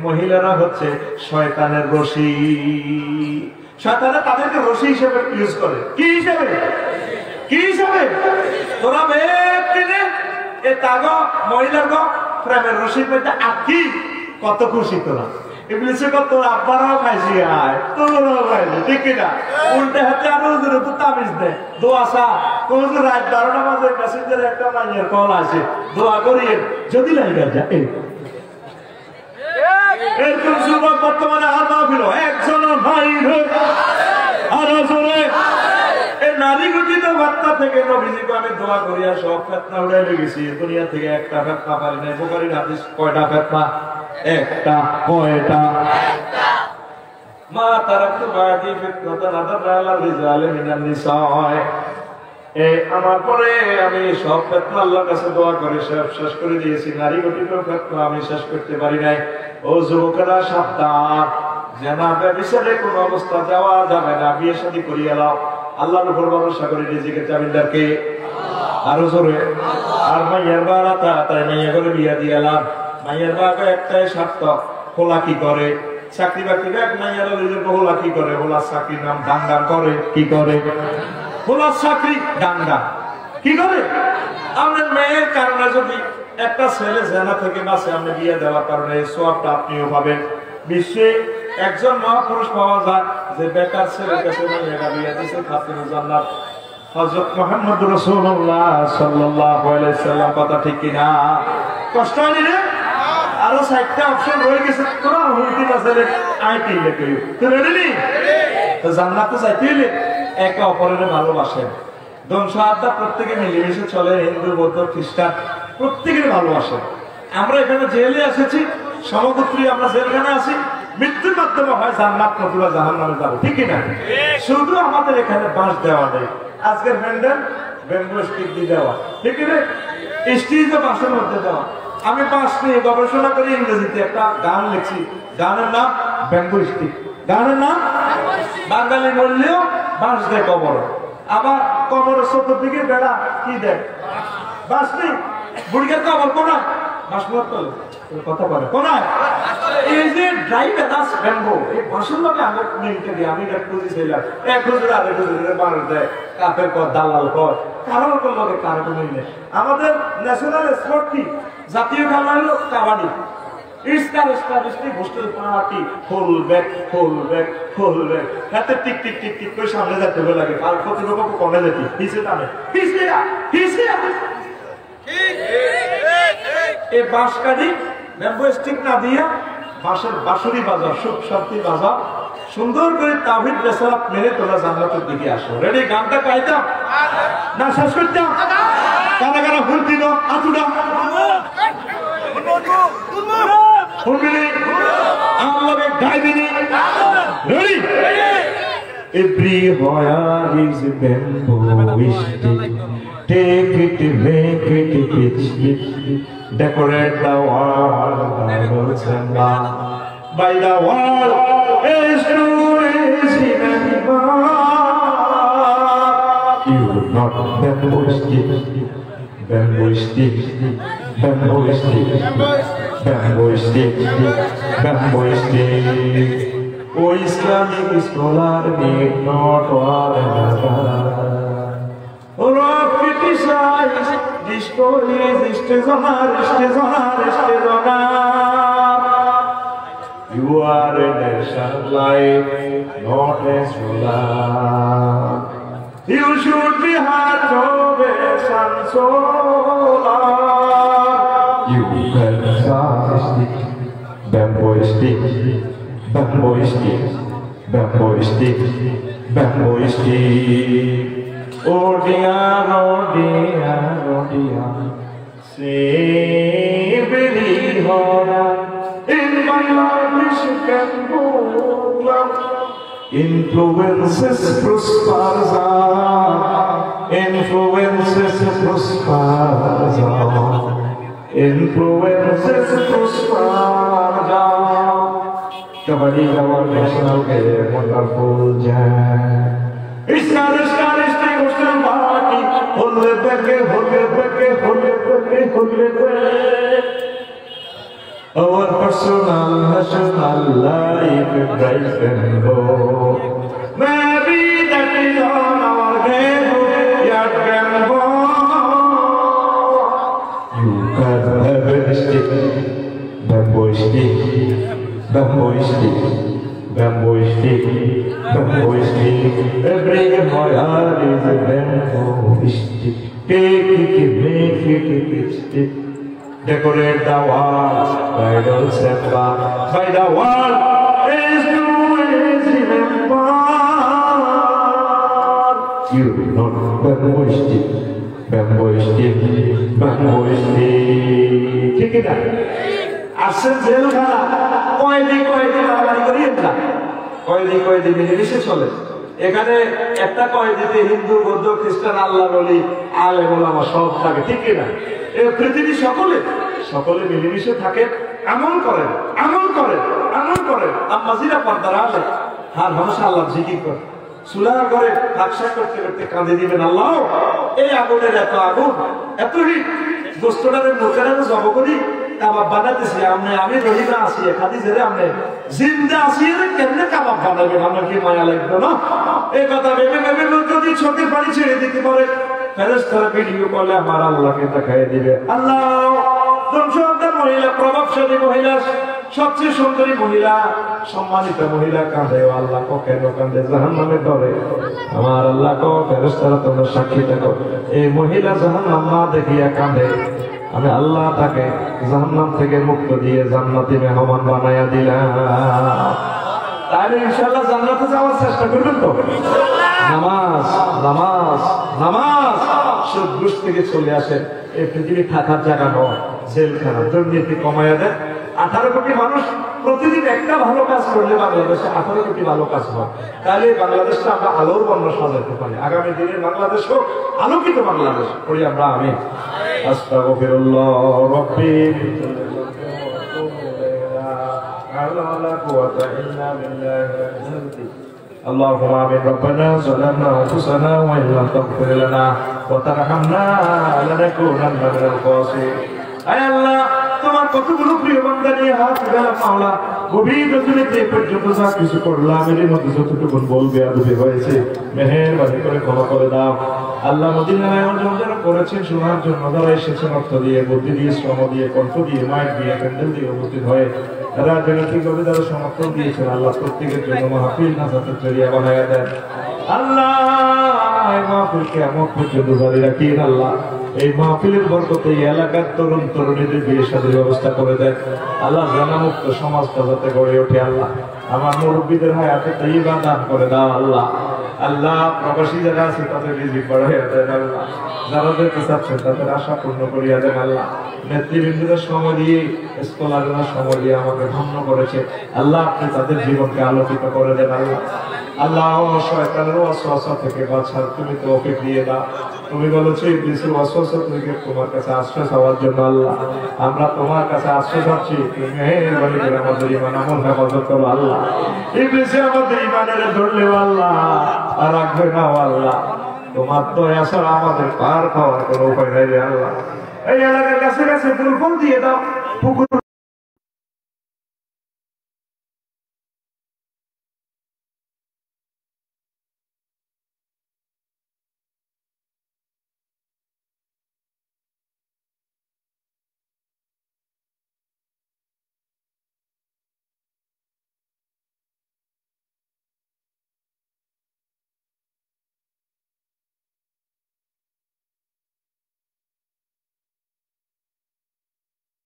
মহিলারা হচ্ছে শয়তানের রশি শয়তানে তাদেরকে রশি হিসেবে ইউজ করে কি হিসেবে তোরা বেনে এ তাগ মহিলার গো প্রেমের রশির মধ্যে আঁকি কত খুশি তোরা ইবলিসে কত আব্বারাও খাইছি আয় তোরাও খাইছি ঠিক না উল্টে হাতে আরো তো তাবিজ দে দোয়া সা কোন রাত 12টা বাজে মেসেঞ্জারে একটা মাইয়ের কল আসে দোয়া করিয়ে যদি লাগা যায় এরকম যুবক বর্তমানে আর মাহফিল একজন ভাই আর জোরে এই নারী গঠিত বার্তা থেকে নবীজিকে আমি দোয়া করিয়া সব ফিতনা উড়াই গেছি দুনিয়া থেকে একটা ফিতনা পারি নাই বুখারীর হাদিস কয়টা ফিতনা একটা কয়টা মা তারাকতু বাদি ফিতনাতান আদাররা আলা রিজালি মিনান নিসা এই আমার পরে আমি সব ফিতনা আল্লাহর কাছে দোয়া করে শেষ করে দিয়েছি নারী গঠিত ফিতনা আমি শেষ করতে পারি নাই ও যুবকেরা সাবধান জানাবে বিচারে কোন অবস্থা যাওয়া যাবে না বিয়ে শাদী করিয়া নাও আল্লাহর উপর ভরসা করে রিজিকের জামিনদারকে আরো জোরে আর মাইয়ার বাড়া তাড়াতাড়ি মাইয়া করে বিয়া দিয়ালাম মাইয়ার বাবা একটাই স্বার্থ খোলা কি করে চাকরি বাকরি এক মাইয়ার হোলা কি করে হোলা চাকরির নাম ডাঙ্গা করে কি করে হোলা চাকরি ডাঙ্গা কি করে আপনার মেয়ের কারণে যদি একটা ছেলে জেনা থেকে বাঁচে আপনি বিয়ে দেওয়ার কারণে সবটা আপনিও পাবেন বিশ্বে একজন মহাপুরুষ পাওয়া যায় যে বেকার ছেলের কাছে মেয়েরা বিয়ে দিয়েছে খাতিরে জান্নাত হযরত মুহাম্মদ রাসূলুল্লাহ সাল্লাল্লাহু আলাইহি সাল্লাম কথা ঠিক কিনা কষ্ট হয়নি রে আরো 60টা অপশন রয়ে গেছে তোরা হুমকি আসলে আইটি লেখে তো রেডি নি তো জান্নাতে যাইতে হলে একে অপরের ভালোবাসেন ধ্বংস আড্ডা প্রত্যেকে মিলেমিশে চলে হিন্দু বৌদ্ধ খ্রিস্টান প্রত্যেকের ভালোবাসেন আমরা এখানে জেলে এসেছি সমগোত্রী আমরা জেলখানে আছি মৃত্যুর মাধ্যমে হয় জান্নাত নতুবা জাহান্নামে যাবো ঠিক না শুধু আমাদের এখানে বাঁশ দেওয়া নেই আজকের প্যান্ডেল ব্যাম্বু স্টিক দিয়ে দেওয়া ঠিক না স্টিচ বাঁশের মধ্যে দেওয়া আমি বাঁশ নিয়ে গবেষণা করে ইংরেজিতে একটা গান লিখছি গানের নাম ব্যাম্বু স্টিক গানের নাম বাঙালি বললেও বাঁশ দেয় কবর আবার কবরের চতুর্দিকে বেড়া কি দেয় বাঁশ নেই বুড়িগার কবর কোনায় বাঁশ তলে কথা বলে কোনায় এই যে ড্রাইভার আস ব্যাম্বু এই বাঁশের লোকে আমার মিলতে দিয়ে আমি এটা খুঁজেছিলাম এক খুঁজে আরেক খুঁজে মানুষ দেয় কাপের পর দালাল পর কারোর কোন লোকে কারো কোনো নেই আমাদের ন্যাশনাল স্পোর্ট কি জাতীয় খেলা হলো কাবাডি হাতে টিক টিক টিক টিক করে সামনে যেতে লাগে আর প্রতিপক্ষ কমে যেতে পিছিয়ে টানে এই বাঁশ কাঠি ব্যাম্বু স্টিক না দিয়া বাঁশের বাঁশুরি বাজা সুখ শান্তি বাজা সুন্দর করে তাওহীদ রিসালাত মেনে তোমরা জান্নাতের দিকে আসো রেডি গানটা গাইতাম না শেষ করতাম কারা কারা ফুল দিল আতুডা ফুলবিনি আমাকে গাইবিনি ready Everywhere is a bamboo stick. Take it, make it, pitch it, decorate the wall, Bibles and God. By the wall is to receive and you not bamboo stick, bamboo stick, bamboo stick, bamboo stick, bamboo stick. Oh, Islamic scholar need not war another. Oh, criticize, destroy, you are a nation life, not a solar. You should be hard to be sun solar. You can stick, bamboo stick. Bamboo stick, bamboo stick, bamboo stick. Oh dear, oh dear, oh dear. Say, believe in my life can go. Influences prospers, influences prospers, influences prospers. Kabaddi our national game, wonderful jam. Star, hostel party, holle beke. Our personal, national life, bright and low. Maybe that is on our game, yet can go. You can have a stick, bamboo stick. Bamboo stick, bamboo stick, bamboo stick. Every heart is a bamboo stick. Take it, make it, stick. Decorate the walls, bridals and bar. By the wall is to remember. You not bamboo stick, bamboo stick, bamboo stick. Take it out. আসেন জেলখানা কয়েদি মারামারি করিয়েন না কয়েদি মিলেমিশে চলে এখানে একটা কয়েদিতে হিন্দু বৌদ্ধ খ্রিস্টান আল্লাহ বলি আলেম ওলামা সব থাকে ঠিক না এই পৃথিবী সকলে মিলেমিশে থাকে আমল করেন আম্মাজিরা পর্দারা আসে আর হমেশা আল্লাহ জিকির করে সুলার ঘরে হাকসা করতে কাঁদে দিবেন আল্লাহ এই আগুনের এত আগুন এত হিট গোস্তটারে মুখেরা জব করি কাবাব বানাতেছি আমি রহিনা আসি খাদি ছেড়ে আপনি জিন্দা আসি কেমনে কাবাব বানাবেন আপনার কি মায়া লাগবে না এই কথা ভেবে যদি চোখের পানি ছেড়ে দিতে পারে ফেরেশতারা ভিডিও কলে আমার আল্লাহকে দেখাই দিবে আল্লাহ দমশকদার মহিলা প্রভাবশালী মহিলা সবচেয়ে সুন্দরী মহিলা সম্মানিত মহিলা কাঁদে আল্লাহ কেন কাঁদে জাহান্নামে ধরে আমার আল্লাহ ফেরেশতারা তোমরা সাক্ষী থাকো এই মহিলা জাহান্নাম না দেখিয়া কাঁদে আমি আল্লাহ তাকে জাহান্নাম থেকে মুক্ত দিয়ে জান্নাতি মেহমান বানায়া দিলাম। তাহলে ইনশাআল্লাহ জান্নাতে যাওয়ার চেষ্টা করবেন তো? নামাজ নামাজ নামাজ সুদ ঘুষ থেকে চলে আসেন। এই পৃথিবী থাকার জায়গা নয়, জেলখানা। দুর্নীতি কমাইয়া দেন। 18 কোটি মানুষ প্রতিদিন একটা ভালো কাজ করলে বাংলাদেশে 18 কোটি ভালো কাজ হয়। তাহলে বাংলাদেশটা আমরা আলোর বর্ণ সাজাতে পারি। আগামী দিনের বাংলাদেশ হোক আলোকিত বাংলাদেশ করি আমরা। আমি আস্তাগফিরুল্লাহ রাব্বি اللهم آمين ربنا ظلمنا أنفسنا وإن لم تغفر لنا وترحمنا لنكونن من الخاسرين। আয় আল্লাহ, তোমার কতগুলো প্রিয় বান্দা নিয়ে হাত গেলাম মাওলা। গভীর রজনীতে পর্যন্ত যা কিছু করলাম এর মধ্যে যতটুকু বলবে আদবে হয়েছে মেহেরবানি করে ক্ষমা করে দাও। আল্লাহ মদিনায় অর্জন যারা করেছেন শোনার জন্য, যারা এসেছেন অর্থ দিয়ে, বুদ্ধি দিয়ে, শ্রম দিয়ে, কণ্ঠ দিয়ে, মাইক দিয়ে, প্যান্ডেল দিয়ে উপস্থিত হয়ে তারা জনৈতিকভাবে যারা সমর্থন দিয়েছেন, আল্লাহ প্রত্যেকের জন্য মাহফিল নাজাতের জরিয়া বানায়া দেন। আল্লাহ এই মাহফিলকে এমন পর্যন্ত জারি রাখিয়ে আল্লাহ এই মাহফিলের বরকতে এই এলাকার তরুণ তরুণীদের বিয়ে শাদীর ব্যবস্থা করে দেন। আল্লাহ জানামুক্ত সমাজটা যাতে গড়ে ওঠে। আল্লাহ আমার মুরব্বীদের হায়াতে তাইয়্যিবা দান করে দাও। আল্লাহ আল্লাহ প্রবাসী যারা আছে তাদের রিজিক বাড়াইয়া দেন। আল্লাহ যারা যেতে চাচ্ছেন তাদের আশা পূর্ণ করিয়া দেন। আল্লাহ নেতৃবৃন্দদের সময় দিয়ে, স্কলাররা সময় দিয়ে আমাকে ধন্য করেছে। আল্লাহ আপনি তাদের জীবনকে আলোকিত করে দেন। আল্লাহ আল্লাহ শয়তানের ওয়াসওয়াসা থেকে বাঁচার তুমি তৌফিক দিয়ে দাও। তুমি বলেছো ইবলিসের ওয়াসওয়াসা থেকে তোমার কাছে আশ্রয় চাওয়ার জন্য। আল্লাহ আমরা তোমার কাছে আশ্রয় চাচ্ছি, তুমি মেহেরবানি করে আমাদের ঈমান আমল হেফাজত করো। আল্লাহ ইবলিসে আমাদের ঈমানের ধরলে আল্লাহ আর রাখবে না। আল্লাহ তোমার দয়া ছাড়া আমাদের পার খাওয়ার কোনো উপায় নাই রে। আল্লাহ এই এলাকার কাছে কাছে দুর্বল দিয়ে দাও, পুকুর